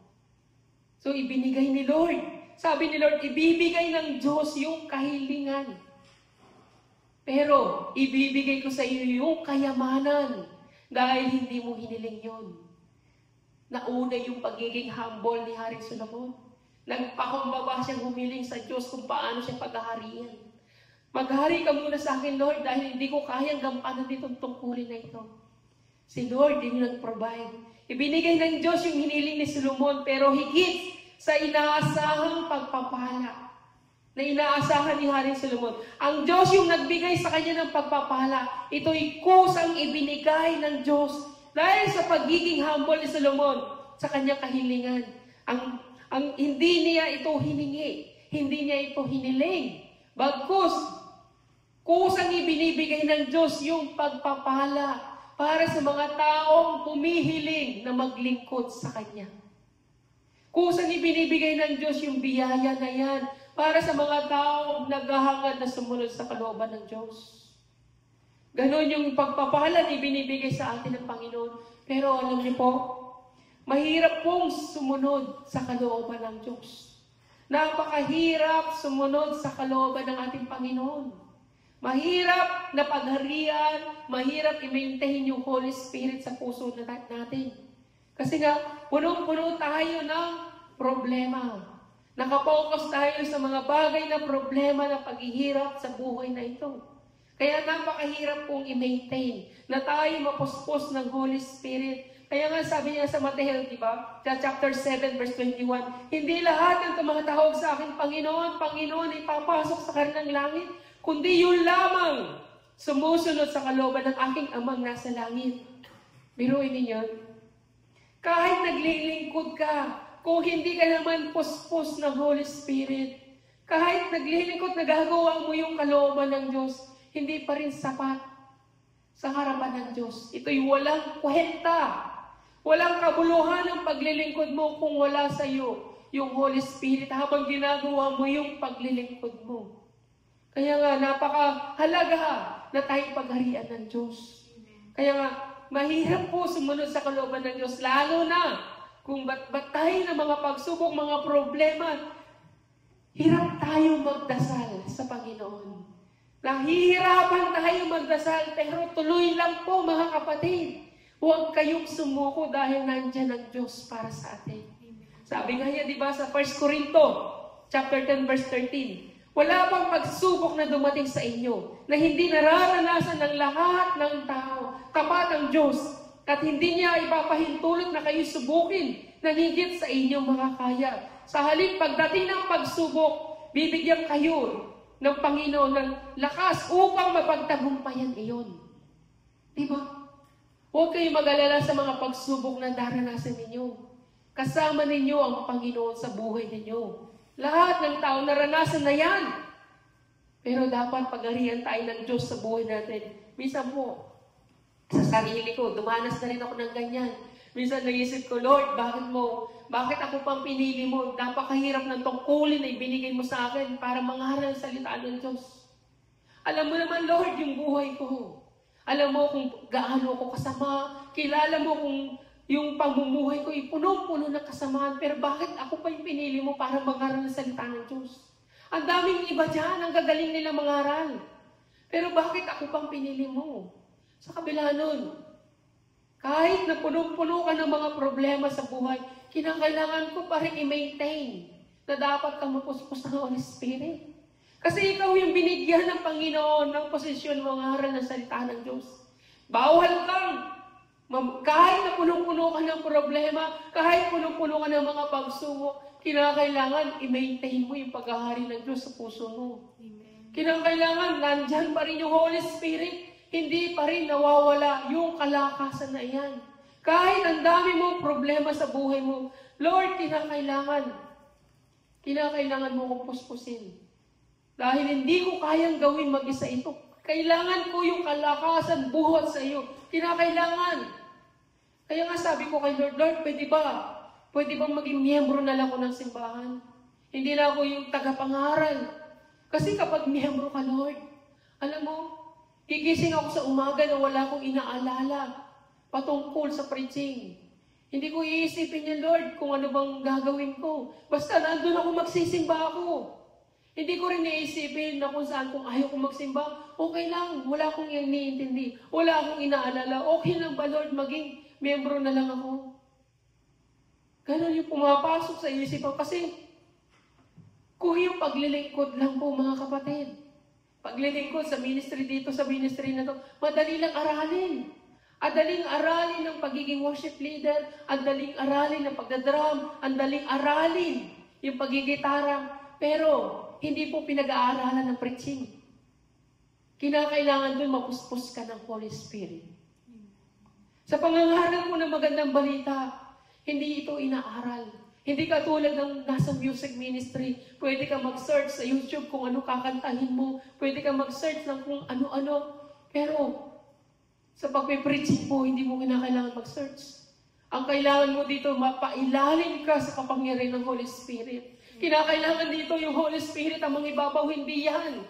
A: So, ibinigay ni Lord. Sabi ni Lord, ibibigay ng Diyos yung kahilingan. Pero, ibibigay ko sa iyo yung kayamanan dahil hindi mo hiniling yun. Nauna yung pagiging humble ni Haring Solomon. Nagpakumbaba siyang humiling sa Diyos kung paano siya paghaharian. Maghari ka muna sa akin, Lord, dahil hindi ko kayang gampanan itong tungkulin na ito. Si Lord, din nag-provide. Ibinigay ng Diyos yung hiniling ni Solomon, pero higit sa inaasahang pagpapala na inaasahan ni Haring Solomon. Ang Diyos yung nagbigay sa kanya ng pagpapala. Ito'y kusang ibinigay ng Diyos dahil sa pagiging humble ni Solomon sa kanyang kahilingan. Ang hindi niya ito hiningi, hindi niya ito hiniling. Bagkus, kusang ibinibigay ng Diyos yung pagpapala para sa mga taong pumihiling na maglingkod sa Kanya. Kusang ibinibigay ng Diyos yung biyaya na yan para sa mga taong naghahangad na sumunod sa kalooban ng Diyos. Ganon yung pagpapala na ibinibigay sa atin ng Panginoon. Pero alam niyo po, mahirap pong sumunod sa kalooban ng Diyos. Napakahirap sumunod sa kalooban ng ating Panginoon. Mahirap na pagharian, mahirap i-maintain yung Holy Spirit sa puso natin. Kasi nga, punong-puno tayo ng problema. Nakapokus tayo sa mga bagay na problema na paghihirap sa buhay na ito. Kaya napakahirap pong i-maintain na tayo mapuspos ng Holy Spirit. Kaya nga sabi niya sa Mateo, di ba? Sa chapter 7, verse 21, hindi lahat ng tumatahog sa akin, Panginoon, Panginoon, ipapasok sa kanilang langit, kundi yun lamang sumusunod sa kalooban ng aking amang nasa langit. Biruin niyo, kahit naglilingkod ka, kung hindi ka naman puspos ng Holy Spirit, kahit naglilingkod, nagagawa mo yung kalooban ng Diyos, hindi pa rin sapat sa harapan ng Diyos. Ito'y walang kwenta. Walang kabuluhan ang paglilingkod mo kung wala sa iyo yung Holy Spirit habang ginagawa mo yung paglilingkod mo. Kaya nga, napakahalaga na tayong pagharian ng Diyos. Kaya nga, mahirap po sumunod sa kalooban ng Diyos, lalo na kung ba't tayo ng mga pagsubok, mga problema, hirap tayo magdasal sa Panginoon. Nahihirapan tayo magdasal, pero tuloy lang po mga kapatid. Huwag kayong sumuko dahil nandyan ang Diyos para sa atin. Sabi nga niya, di ba, sa 1 Corinto, chapter 10, verse 13, wala pang pagsubok na dumating sa inyo na hindi nararanasan ng lahat ng tao. Tapat ang Diyos at hindi niya ipapahintulot na kayo subukin na higit sa inyong mga kaya. Sa halip pagdating ng pagsubok, bibigyan kayo ng Panginoon ng lakas upang mapagtagumpayan iyon. Di ba? Huwag kayong mag-alala sa mga pagsubok na daranasan ninyo. Kasama ninyo ang Panginoon sa buhay ninyo. Lahat ng tao naranasan na yan. Pero dapat pagharian tayo ng Diyos sa buhay natin. Minsan po, sa sarili ko, dumanas na rin ako ng ganyan. Minsan naisip ko, Lord, bakit ako pang pinili mo? Napakahirap ng tungkulin na ibinigay mo sa akin para mangaral sa salita ng Diyos. Alam mo naman, Lord, yung buhay ko. Alam mo kung gaano ako kasama. Kilala mo kung yung pamumuhay ko ay punong-puno ng kasamaan. Pero bakit ako pa yung pinili mo para mangaral sa salita ng Diyos? Ang daming iba dyan, ang gagaling nila mangaral. Pero bakit ako pang pinili mo? Sa kabila nun, kahit na punong-puno ka ng mga problema sa buhay, kinakailangan ko pa rin i-maintain na dapat ka mapuspos ng Holy Spirit. Kasi ikaw yung binigyan ng Panginoon ng posisyon mangaral ng salita ng Diyos. Bawal kang, kahit na punong-puno ka ng problema, kahit punong-puno ka ng mga pagsubok, kinakailangan i-maintain mo yung paghahari ng Diyos sa puso mo.
B: Amen.
A: Kinakailangan, nandyan pa rin yung Holy Spirit, hindi pa rin nawawala yung kalakasan na iyan. Kahit ang dami mong problema sa buhay mo, Lord, kinakailangan mo kong puspusin. Dahil hindi ko kayang gawin mag-isa ito. Kailangan ko yung kalakasan buhat sa iyo. Kinakailangan. Kaya nga sabi ko kay Lord, Lord, pwede bang maging miyembro na lang ako ng simbahan? Hindi na ako yung tagapangaral. Kasi kapag miyembro ka, Lord, alam mo, gigising ako sa umaga na wala akong inaalala patungkol sa preaching. Hindi ko iisipin niya, Lord, kung ano bang gagawin ko. Basta nandun ako magsisimba ako. Hindi ko rin naisipin na kung saan kung ayaw kong magsimba, okay lang, wala akong iniintindi, wala akong inaalala, okay lang ba Lord, maging miyembro na lang ako. Ganon yung pumapasok sa isipan kasi kung yung paglilingkod lang po mga kapatid, paglilingkod sa ministry dito, sa ministry na to, madali lang aralin. Adaling aralin ng pagiging worship leader, adaling aralin ng pagdadrum, adaling aralin yung pagigitara, pero hindi po pinag-aaralan ng preaching. Kinakailangan doon mapuspos ka ng Holy Spirit. Sa pangangaral mo ng magandang balita, hindi ito inaaral. Hindi ka tulad ng nasa music ministry. Pwede ka mag-search sa YouTube kung ano kakantahin mo. Pwede ka mag-search ng kung ano-ano. Pero sa pagpipreaching mo, hindi mo kinakailangan mag-search. Ang kailangan mo dito, mapailalim ka sa kapangyarihan ng Holy Spirit. Kinakailangan dito yung Holy Spirit ang mangibabaw, hindi yan.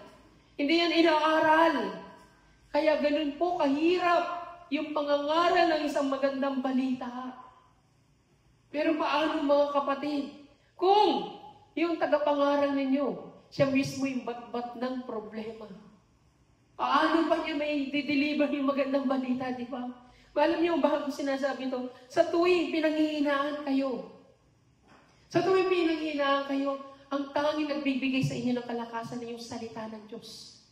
A: Hindi yan inaaral. Kaya ganun po kahirap yung pangangaral ng isang magandang balita. Pero paano mga kapatid? Kung yung tagapangaral ninyo, siya mismo yung bat-bat ng problema. Paano pa niya may dideliver yung magandang balita, di ba? Alam niyo, bakit ko sinasabi ito? Sa tuwing pinanghihinaan kayo, ang tanging nagbibigay sa inyo ng kalakasan ay yung salita ng Diyos.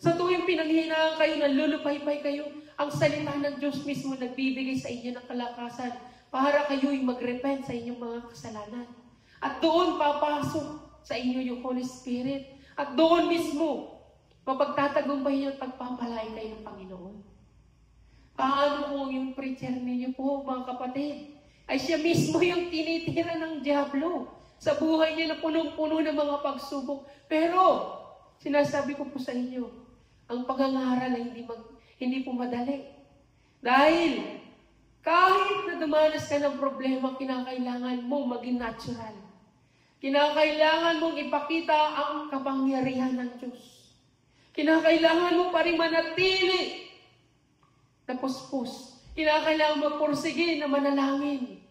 A: Sa tuwing pinanghihinaan kayo, nalulupaypay kayo, ang salita ng Diyos mismo nagbibigay sa inyo ng kalakasan para kayo'y mag-repent sa inyong mga kasalanan. At doon papasok sa inyo yung Holy Spirit. At doon mismo, mapagtatagumpay yung pagpapalain kayo ng Panginoon. Paano kung yung preacher ninyo po, mga kapatid, ay siya mismo yung tinitira ng diablo sa buhay niya na punong-puno ng mga pagsubok. Pero, sinasabi ko po sa inyo, ang pagangaral ay hindi po madali. Dahil, kahit na dumanas ka ng problema, kinakailangan mo maging natural. Kinakailangan mong ipakita ang kapangyarihan ng Diyos. Kinakailangan mo pa rin manatili na puspos. Kinakailangan magpursige na manalangin.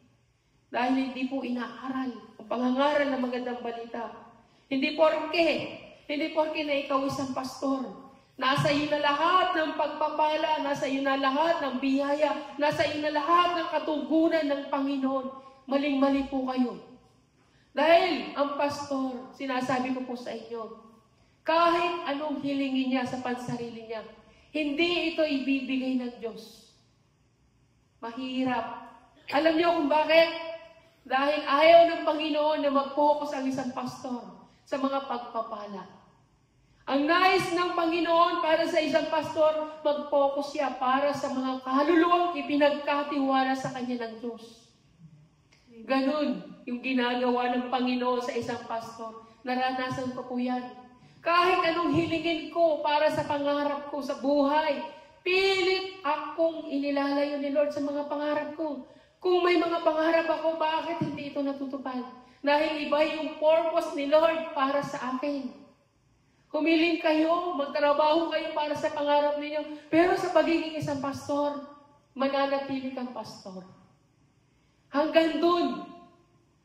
A: Dahil hindi po inaaral ang pangangaral ng magandang balita. Hindi porke na ikaw isang pastor. Nasa iyo na lahat ng pagpapala, nasa iyo na lahat ng biyaya, nasa iyo na lahat ng katugunan ng Panginoon. Maling-mali po kayo. Dahil ang pastor, sinasabi ko po sa inyo, kahit anong hilingin niya sa pansarili niya, hindi ito ibibigay ng Diyos. Mahirap. Alam niyo kung bakit? Dahil ayaw ng Panginoon na mag-focus ang isang pastor sa mga pagpapala. Ang nais ng Panginoon para sa isang pastor, mag-focus siya para sa mga kaluluwang ipinagkatiwala sa kanya ng Diyos. Ganun yung ginagawa ng Panginoon sa isang pastor. Naranasan ko po yan. Kahit anong hilingin ko para sa pangarap ko sa buhay, pilit akong inilalayo ni Lord sa mga pangarap ko. Kung may mga pangarap ako, bakit hindi ito natutupad? Dahil iba yung purpose ni Lord para sa akin. Humiling kayo, magtrabaho kayo para sa pangarap ninyo. Pero sa pagiging isang pastor, mananatili kang pastor. Hanggang dun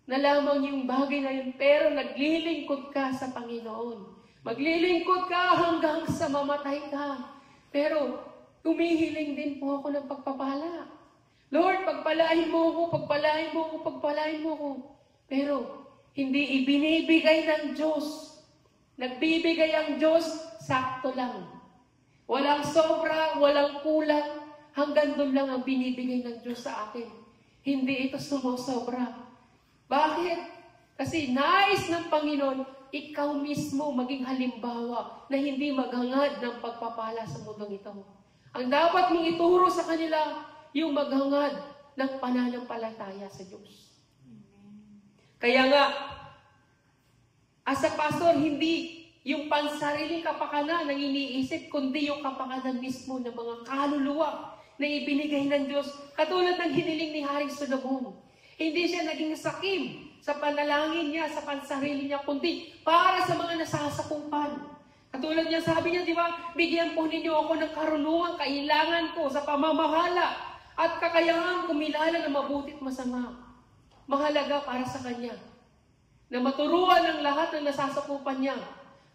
A: na lamang yung bagay na yun, pero naglilingkod ka sa Panginoon. Maglilingkod ka hanggang sa mamatay ka. Pero humihiling din po ako ng pagpapala. Lord, pagpalain mo ako, pagpalain mo ako, pagpalain mo ako. Pero hindi ibinibigay ng Diyos. Nagbibigay ang Diyos, sakto lang. Walang sobra, walang kulang. Hanggang doon lang ang binibigay ng Diyos sa akin. Hindi ito sumusobra. Bakit? Kasi nais ng Panginoon, ikaw mismo maging halimbawa na hindi maghangad ng pagpapala sa mundong ito. Ang dapat mong ituro sa kanila, yung maghangad ng pananampalataya sa Diyos. Kaya nga, as a pastor, hindi yung pansariling kapakanan ang iniisip, kundi yung kapakanan mismo ng mga kaluluwa na ibinigay ng Diyos. Katulad ng hiniling ni Haring Solomon. Hindi siya naging sakim sa panalangin niya, sa pansarili niya, kundi para sa mga nasasakupan. Katulad niya, sabi niya, di ba, bigyan po ninyo ako ng karunungan, kailangan ko sa pamamahala at kakayahan kumilala ng mabuti't masama. Mahalaga para sa kanya na maturuan ng lahat ng nasasakupan niya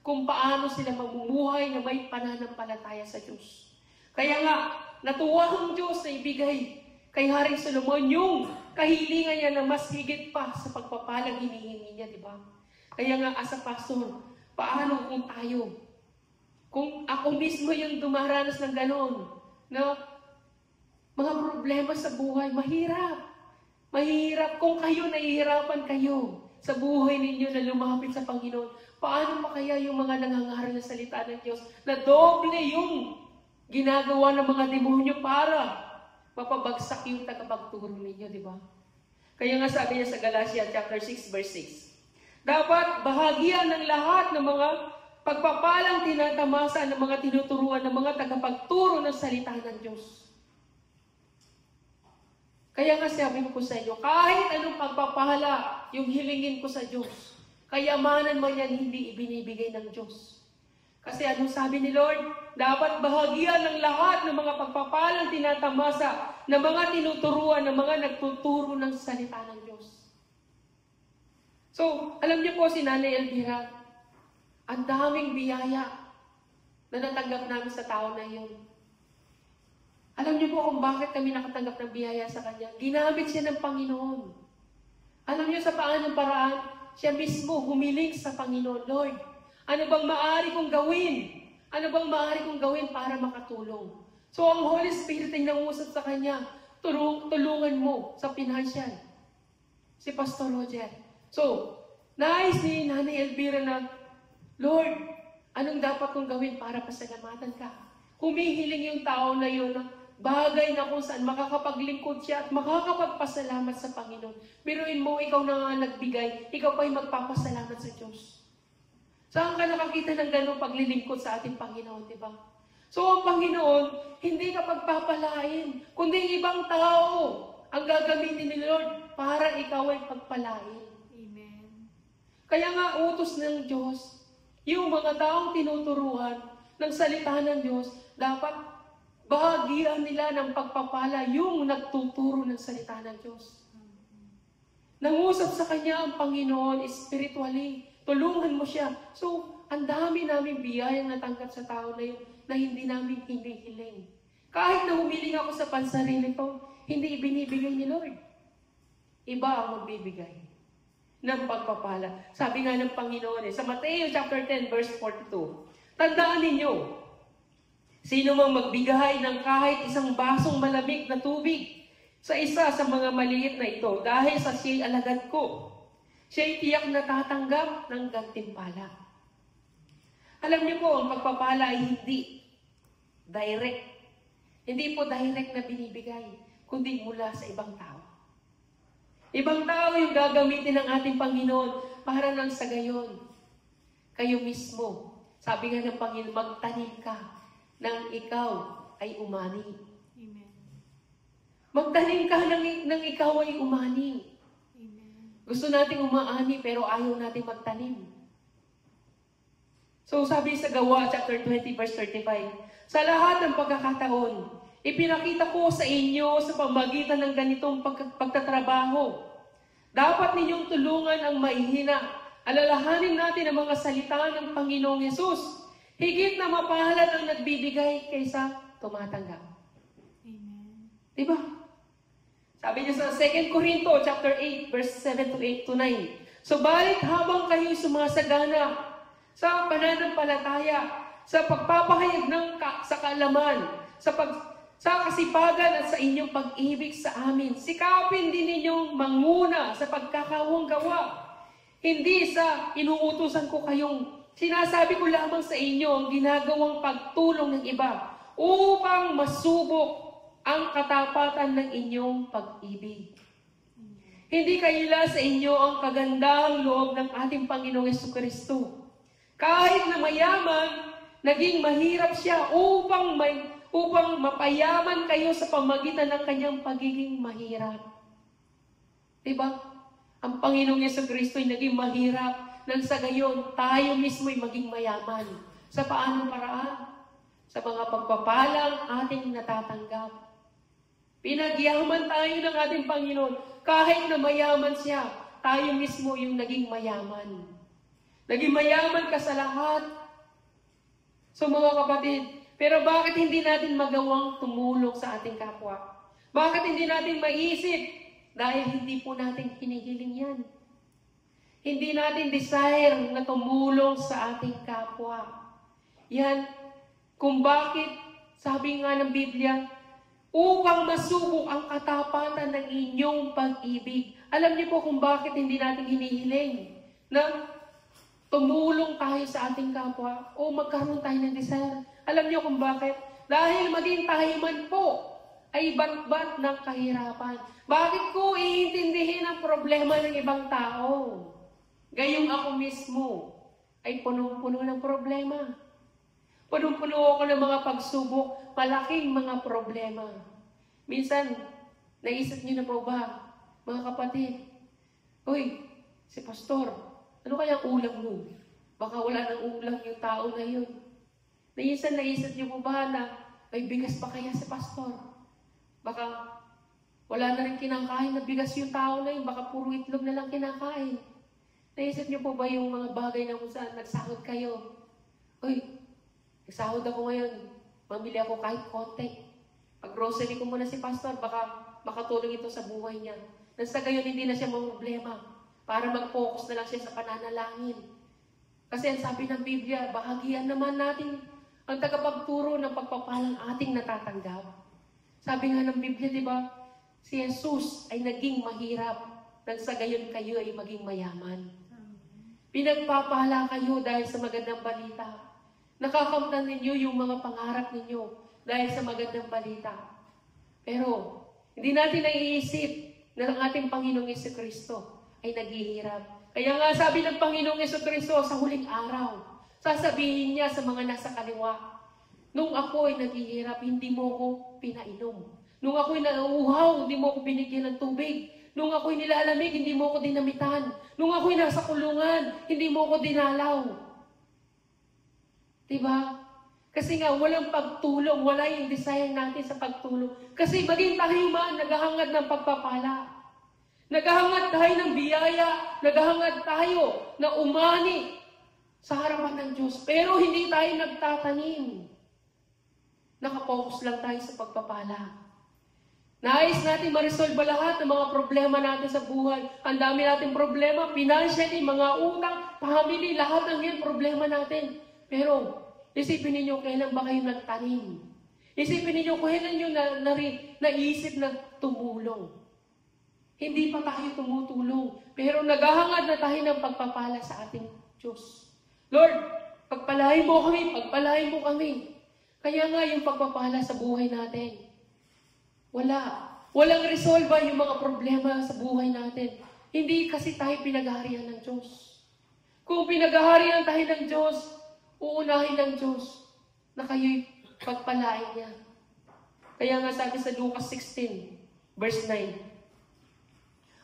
A: kung paano sila mamumuhay na may pananampalataya sa Diyos. Kaya nga, natuwa ang Diyos na ibigay kay Haring Solomon yung kahilingan niya na mas higit pa sa pagpapalang hinihingi niya, di ba? Kaya nga, as a pastor, paano kung tayo? Kung ako mismo yung dumaranas ng ganon, na mga problema sa buhay, mahirap. Mahirap kung kayo, nahihirapan kayo sa buhay ninyo na lumapit sa Panginoon. Paano pa kaya yung mga nangangaral na salita ng Diyos na doble yung ginagawa ng mga demonyo para mapabagsak yung tagapagturo ninyo, di ba? Kaya nga sabi niya sa Galatia chapter 6 verse 6, dapat bahagian ng lahat ng mga pagpapalang tinatamasa ng mga tinuturuan ng mga tagapagturo ng salita ng Diyos. Kaya nga sabi ko sa inyo, kahit anong pagpapala yung hilingin ko sa Diyos, kayamanan mo yan hindi ibinibigay ng Diyos. Kasi anong sabi ni Lord? Dapat bahagian ng lahat ng mga pagpapalang tinatamasa, ng mga tinuturuan, ng mga nagtuturo ng salita ng Diyos. So, alam niyo po si Nanay Elvira, ang daming biyaya na natanggap namin sa tao na yun. Alam niyo po kung bakit kami nakatanggap ng biyaya sa kanya. Ginamit siya ng Panginoon. Alam niyo sa paanong paraan, siya mismo humiling sa Panginoon. Lord, ano bang maaari kong gawin? Ano bang maaari kong gawin para makatulong? So ang Holy Spirit ay nangusap sa kanya, tulungan mo sa financial. Si Pastor Roger. So, nais ni Nanay Elvira na, Lord, anong dapat kong gawin para pasalamatan ka? Humihiling yung tao na yun na bagay na kung saan makakapaglingkod siya at makakapagpasalamat sa Panginoon. Biruin mo, ikaw na nga nagbigay, ikaw pa'y magpapasalamat sa Diyos. Saan ka nakakita ng ganong paglilingkod sa ating Panginoon, di ba? So, ang Panginoon, hindi ka pagpapalain, kundi ibang tao ang gagamitin ni Lord para ikaw ay pagpalain.
B: Amen.
A: Kaya nga, utos ng Diyos, yung mga taong tinuturuan ng salita ng Diyos, dapat bahagian nila ng pagpapala yung nagtuturo ng salita ng Diyos. Nangusap sa kanya ang Panginoon spiritually. Tulungan mo siya. So, ang dami namin biyayang natanggap sa tao na yun na hindi namin hinihiling. Kahit na humiling ako sa pansarili ko, hindi ibinibigay ni Lord. Iba ang magbibigay ng pagpapala. Sabi nga ng Panginoon sa Mateo chapter 10 verse 42, tandaan ninyo, sino mang magbigay ng kahit isang basong malamig na tubig sa isa sa mga maliit na ito, dahil sa siya'y alagad ko, siya'y tiyak na tatanggap ng gantimpala. Alam niyo po, ang pagpapala ay hindi direct. Hindi po direct na binibigay, kundi mula sa ibang tao. Ibang tao yung gagamitin ng ating Panginoon para nang sa gayon. Kayo mismo, sabi nga ng Panginoon, magtanim ka nang ikaw ay umani.
B: Amen.
A: Magtanim ka nang ikaw ay umani.
B: Amen.
A: Gusto nating umaani pero ayaw nating magtanim. So sabi sa Gawa chapter 20 verse 35, sa lahat ng pagkakataon, ipinakita ko sa inyo sa pamagitan ng ganitong pagtatrabaho. Dapat ninyong tulungan ang mahihina. Alalahanin natin ang mga salita ng Panginoong Yesus. Higit na mapalad ang nagbibigay kaysa tumatanggap.
B: Amen.
A: Diba? Sabi niya sa 2 Corinto chapter 8 verse 7 to 8 to 9. Subalit habang kayo sumasagana sa pananampalataya, sa pagpapahayag ng sa kaalaman, sa kasipagan at sa inyong pag-ibig sa amin, sikapin din ninyong manguna sa pagkakawang gawa. Hindi sa inuutusan ko kayong, sinasabi ko lamang sa inyo ang ginagawang pagtulong ng iba upang masubok ang katapatan ng inyong pag-ibig. Hindi kaila sa inyo ang kagandahang loob ng ating Panginoong Jesucristo. Kahit na mayaman, naging mahirap siya upang mapayaman kayo sa pamagitan ng kanyang pagiging mahirap. Diba? Ang Panginoong Jesucristo ay naging mahirap nang sa gayon tayo mismo ay maging mayaman. Sa paanong paraan? Sa mga pagpapalang ating natatanggap. Pinagyaman tayo ng ating Panginoon. Kahit na mayaman siya, tayo mismo yung naging mayaman. Naging mayaman ka sa lahat. So mga kapatid, pero bakit hindi natin magawang tumulong sa ating kapwa? Bakit hindi natin maisip? Dahil hindi po natin hinihiling yan. Hindi natin desire na tumulong sa ating kapwa. Yan, kung bakit, sabi nga ng Biblia, upang masubok ang katapatan ng inyong pag-ibig. Alam niyo po kung bakit hindi natin hinihiling na tumulong tayo sa ating kapwa o magkaroon tayo ng desire. Alam niyo kung bakit? Dahil maging tayo man po ay bat-bat ng kahirapan. Bakit ko iintindihin ang problema ng ibang tao? Gayong ako mismo ay punong-puno ng problema. Punong-puno ako ng mga pagsubok, malaking mga problema. Minsan, naisip niyo na po ba, mga kapatid, uy, si pastor, ano kaya ang ulam nun? Baka wala ng ulam yung tao na yun. Naisip niyo po ba na may bigas pa kaya si pastor? Baka wala na rin kinakain na bigas yung tao na yun. Baka puro itlog na lang kinakain. Naisip niyo po ba yung mga bagay na kung saan nagsahod kayo? Uy, nagsahod ako ngayon. Mamili ako kahit konti. Pag-grocery ko muna si pastor, baka makatulong ito sa buhay niya. Nang sa gayon, hindi na siya problema para mag-focus na lang siya sa pananalangin. Kasi ang sabi ng Biblia, bahagian naman natin ang tagapagturo ng pagpapalang ating natatanggap. Sabi nga ng Biblia, di ba? Si Jesus ay naging mahirap nang sa gayon kayo ay maging mayaman. Pinagpapala kayo dahil sa magandang balita. Nakakamtan ninyo yung mga pangarap ninyo dahil sa magandang balita. Pero, hindi natin naiisip na ang ating Panginoong Jesucristo ay naghihirap. Kaya nga sabi ng Panginoong Jesucristo sa huling araw, sasabihin niya sa mga nasa kaliwa, nung ako ay naghihirap, hindi mo ko pinainom. Nung ako'y nauuhaw, hindi mo ko binigyan ng tubig. Nung ako'y nilalamig, hindi mo ko dinamitan. Nung ako'y nasa kulungan, hindi mo ko dinalaw. Diba? Kasi nga, walang pagtulong. Wala yung desire natin sa pagtulong. Kasi maging tayo man, naghahangad ng pagpapala. Naghahangad tayo ng biyaya. Naghahangad tayo na umani sa harapan ng Diyos. Pero hindi tayo nagtatanim. Nakapokus lang tayo sa pagpapala. Nais natin ma-resolve lahat ng mga problema natin sa buhay. Ang dami natin problema, financially, mga utang, family, lahat ng yan problema natin. Pero, isipin ninyo kailan ba kayo nagtanim? Isipin ninyo kailan nyo naisip na tumulong. Hindi pa tayo tumutulong. Pero naghahangad na tayo ng pagpapala sa ating Diyos. Lord, pagpalain mo kami, pagpalain mo kami. Kaya nga yung pagpapala sa buhay natin. Walang resolve yung mga problema sa buhay natin. Hindi kasi tayo pinaghaharian ng Diyos. Kung pinaghaharian tayo ng Diyos, uunahin ng Diyos na kayo'y pagpalain niya. Kaya nga sabi sa Lucas 16, verse 9,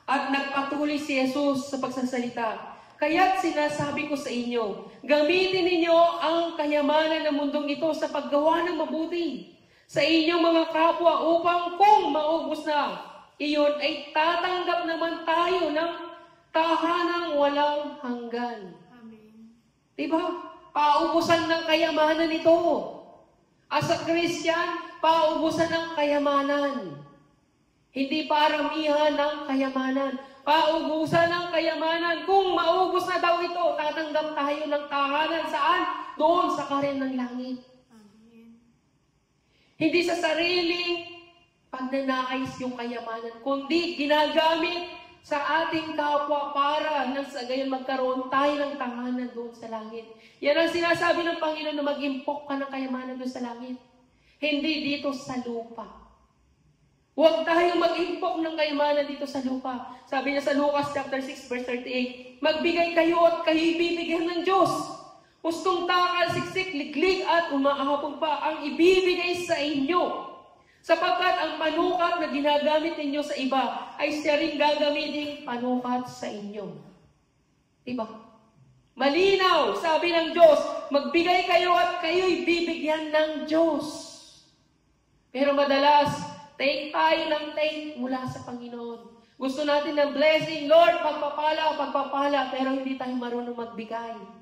A: at nagpatuloy si Jesus sa pagsasalita, kaya't sinasabi ko sa inyo, gamitin ninyo ang kayamanan ng mundong ito sa paggawa ng mabuti sa inyong mga kapwa upang kung maubos na, iyon ay tatanggap naman tayo ng tahanang walang hanggan.
B: Amen.
A: Diba? Paubusan ng kayamanan ito. As a Christian, paubusan ng kayamanan. Hindi paramihan ng kayamanan. Paubusan ng kayamanan. Kung maubos na daw ito, tatanggap tayo ng tahanan. Saan? Doon sa karen ng langit. Hindi sa sariling pagnanais yung kayamanan, kundi ginagamit sa ating kapwa para nang sa gayon magkaroon tayo ng tahanan doon sa langit. Yan ang sinasabi ng Panginoon na mag-impok ka ng kayamanan doon sa langit. Hindi dito sa lupa. Huwag tayong mag-impok ng kayamanan dito sa lupa. Sabi niya sa Lucas chapter 6 verse 38, magbigay kayo at kayo ibibigyan ng Diyos. Hustong takal, siksik, liglig at umaahapong pa ang ibibigay sa inyo. Sapagkat ang panukat na ginagamit ninyo sa iba ay siya rin gagamitin panukat sa inyo. Diba? Malinaw, sabi ng Diyos, magbigay kayo at kayo'y bibigyan ng Diyos. Pero madalas, take tayo ng take mula sa Panginoon. Gusto natin ng blessing, Lord, pagpapala, pero hindi tayo marunong magbigay.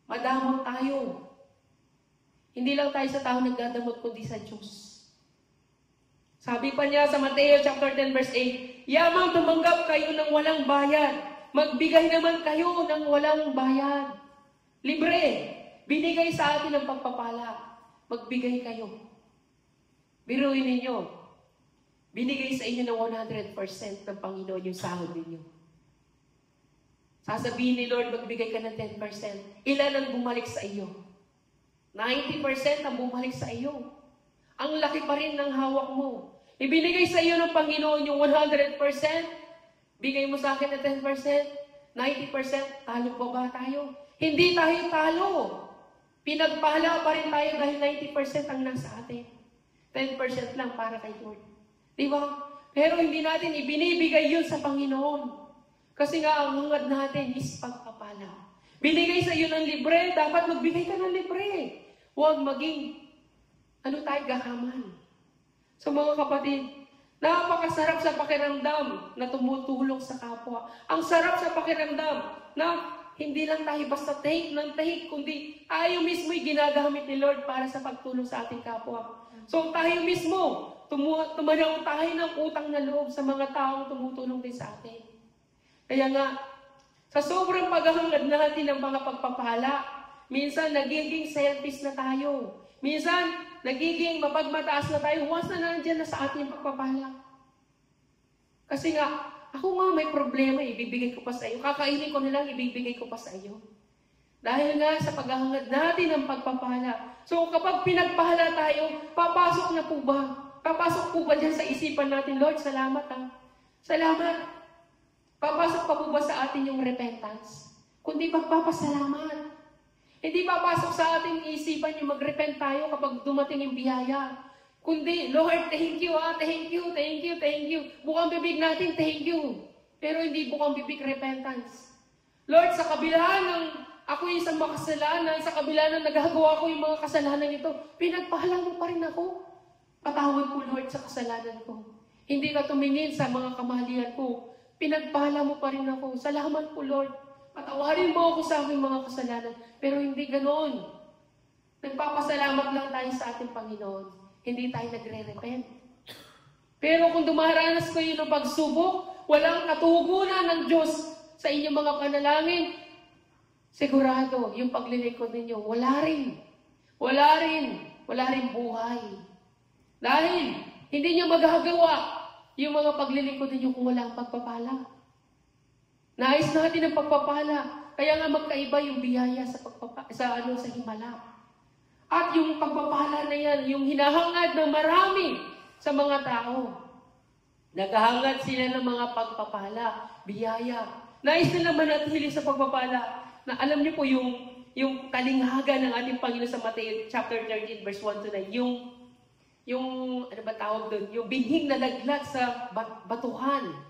A: Madamot tayo. Hindi lang tayo sa tao nagdadamot, kundi sa Diyos. Sabi pa niya sa Mateo chapter 10 verse 8, yamang tumanggap kayo ng walang bayad. Magbigay naman kayo ng walang bayad. Libre. Binigay sa atin ang pagpapala. Magbigay kayo. Biruin ninyo. Binigay sa inyo ng 100% ng Panginoon yung sahod ninyo. Sasabihin ni Lord, magbigay ka ng 10%. Ilan ang bumalik sa iyo? 90% ang bumalik sa iyo. Ang laki pa rin ng hawak mo. Ibinigay sa iyo ng Panginoon yung 100%. Bigay mo sa akin ng 10%. 90%, talo pa ba tayo? Hindi tayo talo. Pinagpala pa rin tayo dahil 90% ang nasa atin. 10% lang para kay Lord. Diba? Pero hindi natin ibinibigay yun sa Panginoon. Kasi nga, ang hangad natin is pagpapala. Binigay sa iyo ng libre, dapat magbigay ka ng libre. Huwag maging, tayo gahaman. So mga kapatid, Napakasarap sa pakiramdam na tumutulong sa kapwa. Ang sarap sa pakiramdam na hindi lang tayo basta tahik ng tahik, kundi tayo mismo ay ginagamit ni Lord para sa pagtulong sa ating kapwa. So tayo mismo, tumanaw tayo ng utang na loob sa mga taong tumutulong din sa atin. Kaya nga, sa sobrang paghahangad natin ng mga pagpapala, minsan nagiging selfish na tayo. Minsan, nagiging mapagmataas na tayo once na nandiyan na sa ating pagpapala. Kasi nga, ako nga may problema, ibibigay ko pa sa iyo. Kakainin ko na lang, ibibigay ko pa sa iyo. Dahil nga sa paghahangad natin ng pagpapala. So kapag pinagpahala tayo, papasok na po ba? Papasok po ba dyan sa isipan natin, Lord, salamat ha. Salamat. Papasok pa po ba sa atin yung repentance? Kundi pagpapasalamat. Hindi papasok sa ating isipan yung mag-repent tayo kapag dumating yung biyaya. Kundi, Lord, thank you ha, thank you, thank you, thank you. Bukang bibig natin, thank you. Pero hindi bukang bibig repentance. Lord, sa kabila ng ako isang makasalanan, sa kabila ng nagagawa ko yung mga kasalanan ito, pinagpahala mo pa rin ako. Patawad po, Lord, sa kasalanan ko. Hindi ka tumingin sa mga kamalian ko. Pinagpahala mo pa rin ako. Salamat po, Lord. Patawarin mo ako sa aking mga kasalanan. Pero hindi ganoon. Nagpapasalamat lang tayo sa ating Panginoon. Hindi tayo nagre-repent. Pero kung dumaranas kayo ng pagsubok, walang katugunan ng Diyos sa inyong mga panalangin, sigurado, yung paglilingkod ninyo, wala rin. Wala rin buhay. Dahil, hindi nyo magagawa yung mga paglilingkod ninyo kung wala ang pagpapala. Nais natin ang pagpapala. Kaya nga magkaiba yung biyaya sa himala. At yung pagpapala na yan, yung hinahangad ng marami sa mga tao. Naghahangad sila ng mga pagpapala, biyaya. Nais nila manatili sa pagpapala. Na alam niyo po yung kalinghagan ng ating Panginoon sa Mateo chapter 13 verse 1 to 9. Yung ano ba tawag doon? Yung binhing na naglag sa batuhan.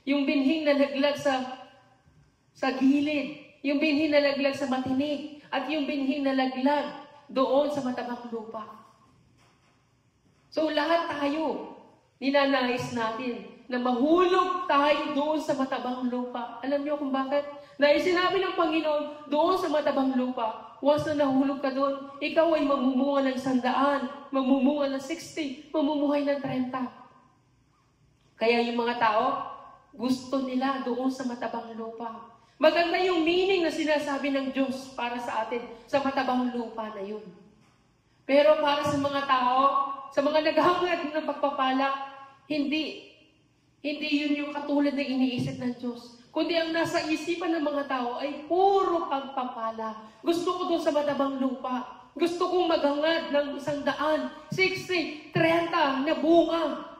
A: Yung binhing na naglag sa gilid. Yung binhing na naglag sa matinik. At yung binhing na naglag doon sa matabang lupa. So lahat tayo, ninanais natin na mahulog tayo doon sa matabang lupa. Alam niyo kung bakit? Dahil sinabi ng Panginoon, doon sa matabang lupa, once na nahulog ka doon, ikaw ay mamumunga ng 100, mamumunga ng 60, mamumuhay ng 30. Kaya yung mga tao, gusto nila doon sa matabang lupa. Maganda yung meaning na sinasabi ng Diyos para sa atin sa matabang lupa na yun. Pero para sa mga tao, sa mga naghahangad ng pagpapala, hindi yun yung katulad na iniisip ng Diyos. Kundi ang nasa isipan ng mga tao ay puro pagpapala. Gusto ko doon sa matabang lupa. Gusto kong maghangad ng 100, 60, 30 na bunga.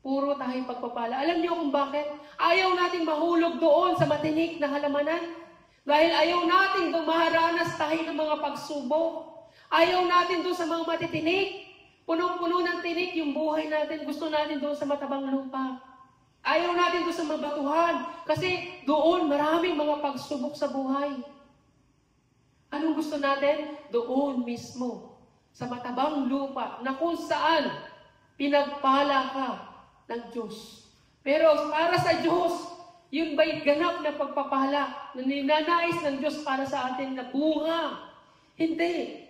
A: Puro tayong pagpapala. Alam niyo kung bakit? Ayaw natin mahulog doon sa matinik na halamanan. Dahil ayaw natin dumaharanas tayo ng mga pagsubok. Ayaw natin doon sa mga matitinik. Punong-puno ng tinik yung buhay natin. Gusto natin doon sa matabang lupa. Ayaw natin doon sa mabatuhan. Kasi doon maraming mga pagsubok sa buhay. Anong gusto natin? Doon mismo. Sa matabang lupa na kung saan pinagpala ka ng Diyos. Pero para sa Diyos, yun ba'y ganap na pagpapala na ninanais ng Diyos para sa atin na bunga? Hindi.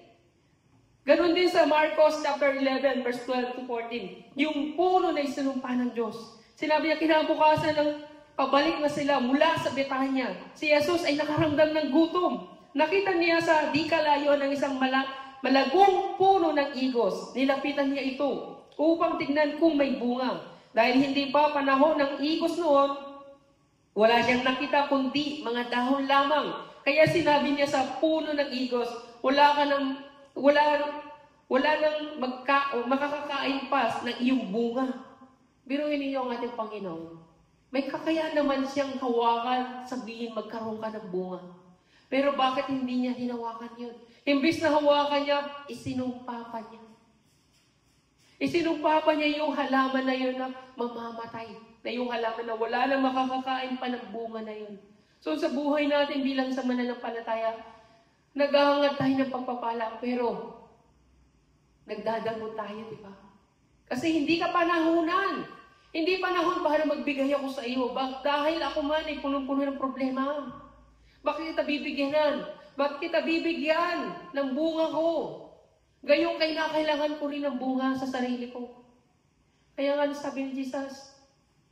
A: Ganon din sa Marcos chapter 11 verse 12 to 14. Yung puno na isinumpa ng Diyos. Sinabi niya kinabukasan ng pabalik na sila mula sa Betania. Si Jesus ay nakaramdam ng gutom. Nakita niya sa di kalayo ng isang malagong puno ng igos. Nilapitan niya ito upang tignan kung may bunga. Dahil hindi pa panahon ng igos noon, wala siyang nakita kundi mga dahon lamang. Kaya sinabi niya sa puno ng igos, wala nang makakakain pa ng iyong bunga. Biruin niyo ang ating Panginoon. May kakayaan naman siyang hawakan, sabihin magkaroon ka ng bunga. Pero bakit hindi niya hinawakan yun? Imbis na hawakan niya, isinumpa pa niya. Isinumpa pa niya yung halaman na yun na mamamatay. Na yung halaman na wala nang makakakain pa ng bunga na yun. So sa buhay natin bilang sa mananampalataya, naghahangad tayo ng pagpapala, pero nagdadamot tayo, di ba? Kasi hindi ka panahonan. Hindi panahon para magbigay ako sa iyo. Dahil ako man ay punong-puno ng problema. Bakit kita bibigyanan? Bakit kita bibigyan ng bunga ko? Gayong kailangan ko rin ng bunga sa sarili ko. Kaya nga sabi ni Jesus,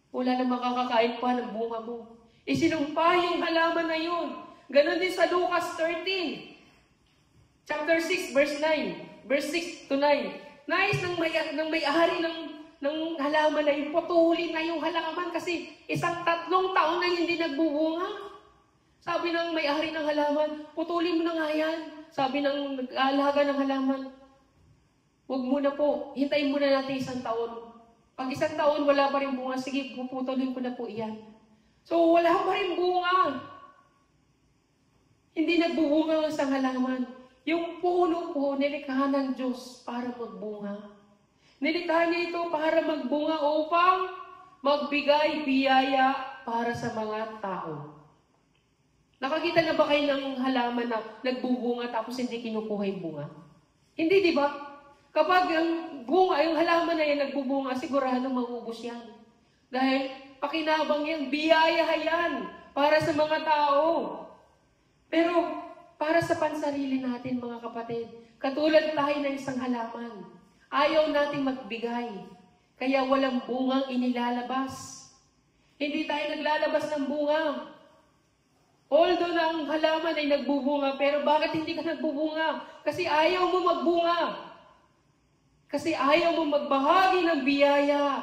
A: wala na makakakain pa ng bunga mo. Isinumpa yung halaman na yun. Ganon din sa Lucas 13. Chapter 6, verse 9. Verse 6 to 9. Nais ng may-ari ng halaman na yun, putulin na yung halaman kasi 3 taon na hindi nagbubunga. Sabi ng may-ari ng halaman, putulin mo na nga yan. Sabi ng nag-aalaga ng halaman, huwag muna po, hintayin muna natin 1 taon. Pag 1 taon wala pa rin bunga, sige, puputulin ko na po iyan. So wala pa rin bunga. Hindi nagbubunga ang isang halaman. Yung puno po, nilikha ng Diyos para magbunga. Nilikha niya ito para magbunga upang magbigay biyaya para sa mga tao. Nakakita na ba kayo ng halaman na nagbubunga tapos hindi kinukuha yung bunga? Hindi, di ba? Kapag yung bunga, yung halaman na yan nagbubunga, sigurado maubos yan. Dahil pakinabang yan, biyaya yan para sa mga tao. Pero para sa pansarili natin, mga kapatid, katulad tayo ng isang halaman, ayaw nating magbigay, kaya walang bungang inilalabas. Hindi tayo naglalabas ng bunga. Although na ang halaman ay nagbubunga, pero bakit hindi ka nagbubunga? Kasi ayaw mo magbunga. Kasi ayaw mo magbahagi ng biyaya.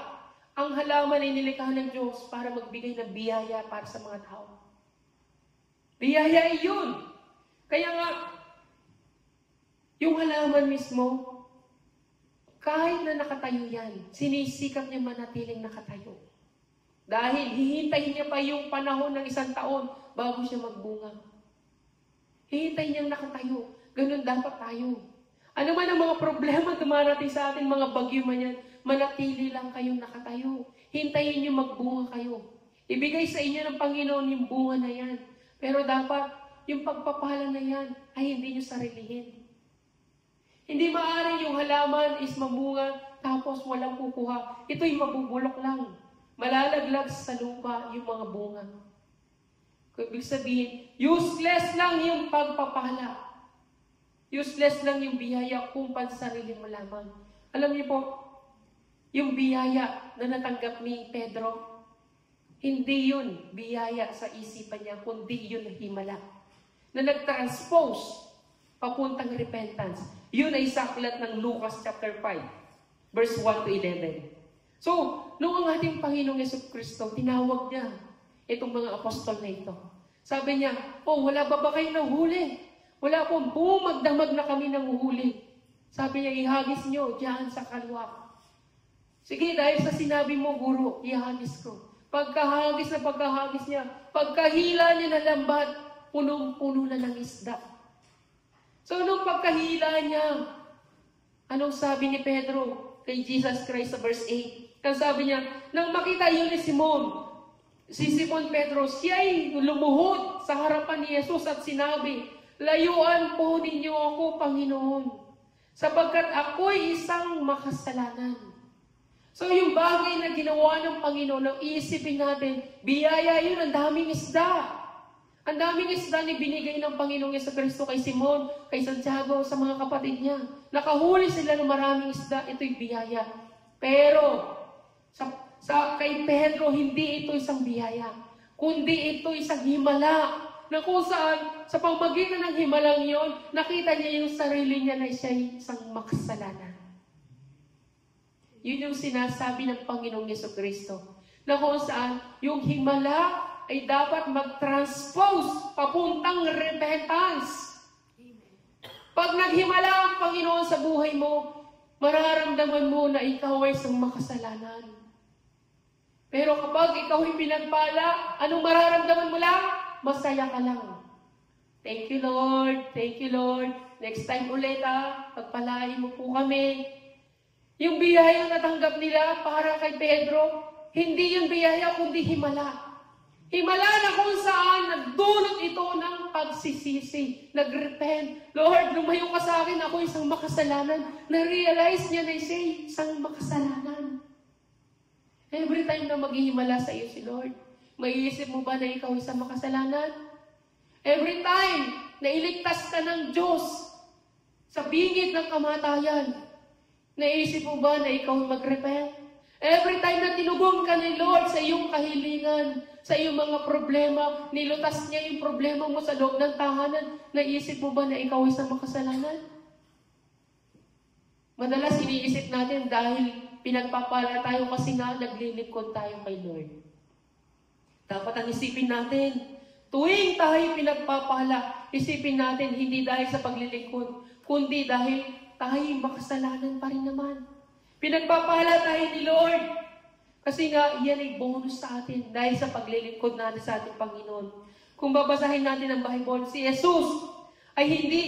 A: Ang halaman ay nilikha ng Diyos para magbigay ng biyaya para sa mga tao. Biyaya ay yun. Kaya nga, yung halaman mismo, kahit na nakatayo yan, sinisikap niya manatiling nakatayo. Dahil hihintayin niya pa yung panahon ng 1 taon bago siya magbunga. Hihintayin niyang nakatayo. Ganun dapat tayo. Ano man ang mga problema dumarating sa atin, mga bagyo man yan, manatili lang kayong nakatayo. Hintayin niyo magbunga kayo. Ibigay sa inyo ng Panginoon yung bunga na yan. Pero dapat, yung pagpapala na yan ay hindi niyo sarilihin. Hindi maaari yung halaman is mamunga tapos walang kukuha. Ito'y mabubulok lang. Malalaglag sa lupa yung mga bunga. Ibig sabihin, useless lang yung pagpapala. Useless lang yung biyaya kung pansarili mo lamang. Alam niyo po, yung biyaya na natanggap ni Pedro, hindi yun biyaya sa isipan niya, kundi yun himala. Na nag-transpose papuntang repentance. Yun ay saklat ng Lucas chapter 5, verse 1 to 11. So, nung ang ating Panginoong Jesucristo, tinawag niya itong mga apostol na ito. Sabi niya, wala ba kayo nahuli? Wala po, magdamag na kami ng uhuli. Sabi niya, ihagis niyo diyan sa kalwa. Sige, dahil sa sinabi mo, Guro, ihagis ko. Pagkahagis niya, pagkahila niya na lambat, punong-puno na ng isda. So, nung pagkahila niya, anong sabi ni Pedro kay Jesus Christ sa verse 8? Ang sabi niya, nang makita yun ni si Simon Pedro, siya'y lumuhod sa harapan ni Jesus at sinabi, layuan po ninyo ako, Panginoon, sapagkat ako'y isang makasalanan. So, yung bagay na ginawa ng Panginoon, nang iisipin natin, biyaya yun, ang daming isda. Ang daming isda ni binigay ng Panginoong Jesucristo kay Simon, kay Santiago, sa mga kapatid niya. Nakahuli sila ng maraming isda, ito'y biyaya. Pero, kay Pedro, hindi ito isang biyaya, kundi ito isang himala, na kung saan, sa pamagitan ng himalang yon, nakita niya yung sarili niya na siya'y isang makasalanan. Yun yung sinasabi ng Panginoong Jesucristo, na kung saan, yung himala ay dapat mag-transpose papuntang repentance. Pag naghimala ang Panginoon sa buhay mo, mararamdaman mo na ikaw ay isang makasalanan. Pero kapag ikaw ay pinagpala, anong mararamdaman mo lang? Masaya ka lang. Thank you, Lord. Thank you, Lord. Next time ulit, pagpalain mo po kami. Yung biyaya natanggap nila para kay Pedro, hindi yung biyaya kundi himala. Himala na kung saan nagdulot ito ng pagsisisi. Nag-repent. Lord, lumayo ka sa akin. Ako isang makasalanan. Na-realize niya na siya isang makasalanan. Every time na maghihimala sa iyo si Lord, maiisip mo ba na ikaw isang makasalanan? Every time na iligtas ka ng Diyos sa bingit ng kamatayan, naisip mo ba na ikaw mag-repent? Every time na tinugong ka ni Lord sa iyong kahilingan, sa iyong mga problema, nilutas niya yung problema mo sa loob ng tahanan, naisip mo ba na ikaw isang makasalanan? Madalas iniisip natin dahil pinagpapala tayo kasi nga naglilingkod tayo kay Lord. Dapat ang isipin natin, tuwing tayo pinagpapala, isipin natin hindi dahil sa paglilingkod, kundi dahil tayo makasalanan pa rin naman. Pinagpapala tayo ni Lord. Kasi nga, yan ay bonus sa atin dahil sa paglilingkod natin sa ating Panginoon. Kung babasahin natin ang Bible, si Jesus ay hindi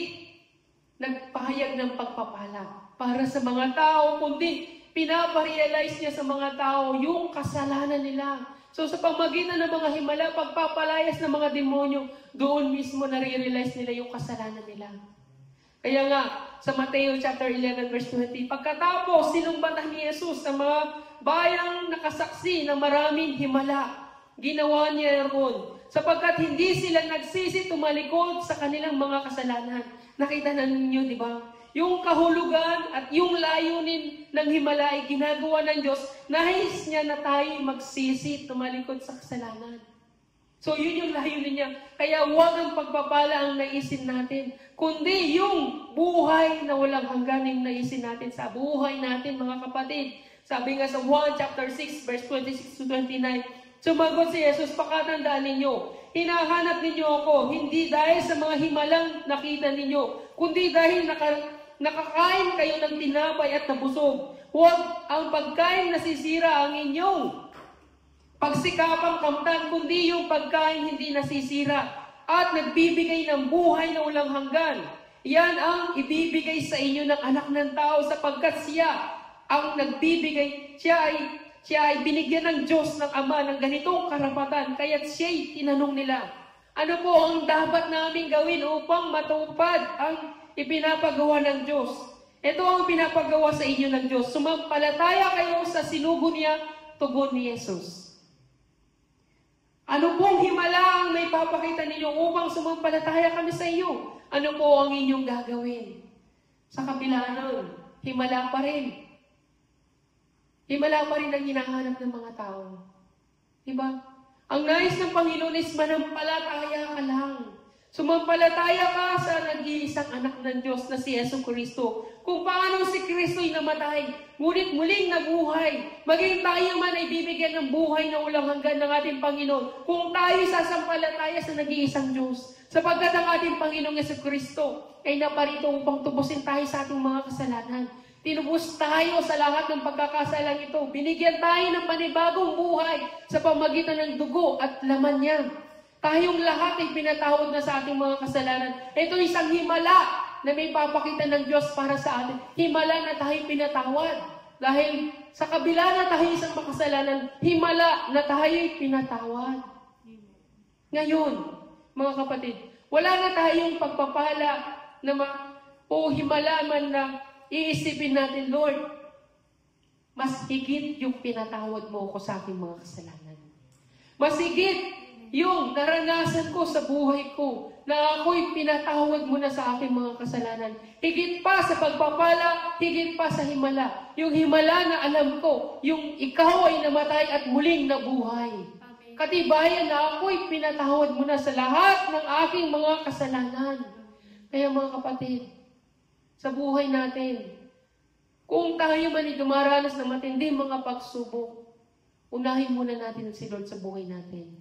A: nagpahayag ng pagpapala para sa mga tao, kundi pinaparealize niya sa mga tao yung kasalanan nila. So sa pamagitan ng mga himala, pagpapalayas ng mga demonyo, doon mismo nare-realize nila yung kasalanan nila. Kaya nga, sa Mateo chapter 11 verse 20, pagkatapos sinumbatan ni Jesus sa mga bayang nakasaksi ng maraming himala, ginawa niya roon, sapagkat hindi sila nagsisi tumalikod sa kanilang mga kasalanan. Nakita na ninyo, di ba? Yung kahulugan at yung layunin ng himala ay ginagawa ng Diyos, nais niya na tayo magsisi tumalikod sa kasalanan. So yun yung layunin niya. Kaya huwag ang pagpapala ang naisin natin, kundi yung buhay na walang hanggan yung naisin natin sa buhay natin, mga kapatid. Sabi nga sa 1 chapter 6 verse 26 to 29, sumagot si Jesus, pakatandaan ninyo, hinahanap ninyo ako, hindi dahil sa mga himalang nakita ninyo, kundi dahil nakakain kayo ng tinapay at nabusog. Huwag ang pagkain nasisira ang inyong pagsikapang kamtan, kundi yung pagkain hindi nasisira at nagbibigay ng buhay na walang hanggan. Yan ang ibibigay sa inyo ng anak ng tao sapagkat siya ang nagbibigay, siya ay binigyan ng Diyos ng Ama ng ganitong karapatan, kaya't siya'y tinanong nila, ano po ang dapat namin gawin upang matupad ang ipinapagawa ng Diyos? Ito ang pinapagawa sa inyo ng Diyos. Sumampalataya kayo sa sinugo niya, tugon ni Jesus. Ano pong himala ang may papakita ninyo upang sumampalataya kami sa iyo? Ano po ang inyong gagawin? Sa kabila nun, himala pa rin. Himala pa rin ang hinahanap ng mga tao. Diba? Ang nais ng Panginoon is manampalataya ka lang. Sumampalataya ka sa nag-iisang anak ng Diyos na si Jesucristo. Kung paano si Kristo'y namatay, ngunit muling nabuhay. Maging tayo man ay bibigyan ng buhay na walang hanggan ng ating Panginoon. Kung tayo sasampalataya sa nag-iisang Diyos. Sapagkat ang ating Panginoong Jesucristo ay naparito upang tubusin tayo sa ating mga kasalanan. Tinubos tayo sa lahat ng pagkakasalang ito. Binigyan tayo ng panibagong buhay sa pamagitan ng dugo at laman niya. Tayong lahat ay pinatawad na sa ating mga kasalanan. Ito isang himala na may papakita ng Diyos para sa atin. Himala na tayo pinatawad. Dahil sa kabila na tayo isang makasalanan, himala na tayo pinatawad. Ngayon, mga kapatid, wala na tayong pagpapala na o himala man na iisipin natin, Lord, mas higit yung pinatawad mo ako sa aking mga kasalanan. Mas higit yung naranasan ko sa buhay ko, na ako'y pinatawad mo na sa aking mga kasalanan. Higit pa sa pagpapala, higit pa sa himala. Yung himala na alam ko, yung ikaw ay namatay at muling nabuhay.
B: Amen.
A: Katibayan na ako'y pinatawad mo na sa lahat ng aking mga kasalanan. Kaya mga kapatid, sa buhay natin, kung tayo man ay dumaranas ng matindi mga pagsubok, unahin muna natin si Lord sa buhay natin.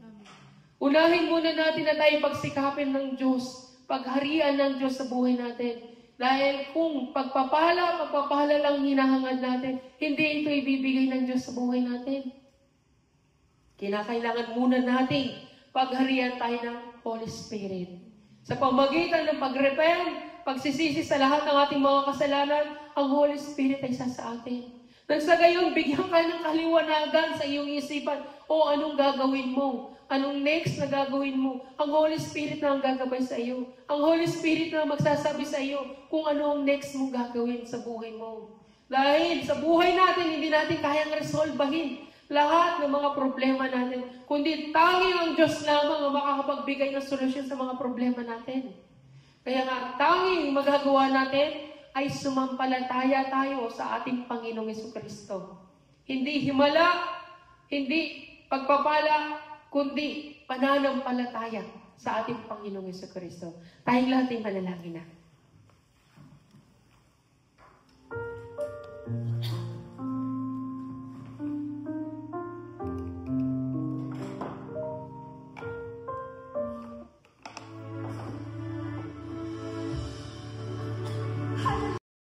A: Unahin muna natin na tayo pagsikapin ng Diyos, pagharian ng Diyos sa buhay natin. Dahil kung pagpapala lang hinahangad natin, hindi ito ibibigay ng Diyos sa buhay natin. Kinakailangan muna natin pagharian tayo ng Holy Spirit. Sa pamagitan ng pagrepent, pagsisisi sa lahat ng ating mga kasalanan, ang Holy Spirit ay isa sa atin. Nang sa gayon, bigyan ka ng kaliwanagan sa iyong isipan. O anong gagawin mo? Anong next na gagawin mo? Ang Holy Spirit na ang gagabay sa iyo. Ang Holy Spirit na magsasabi sa iyo kung ano ang next mong gagawin sa buhay mo. Dahil sa buhay natin, hindi natin kayang resolbahin lahat ng mga problema natin. Kundi tanging ang Diyos lamang ang makakapagbigay ng solusyon sa mga problema natin. Kaya nga, tanging magagawa natin ay sumampalataya tayo sa ating Panginoong Jesucristo. Hindi himala, hindi pagpapala, kundi pananampalataya sa ating Panginoong Jesucristo. Tayong lahat ay manalangin na.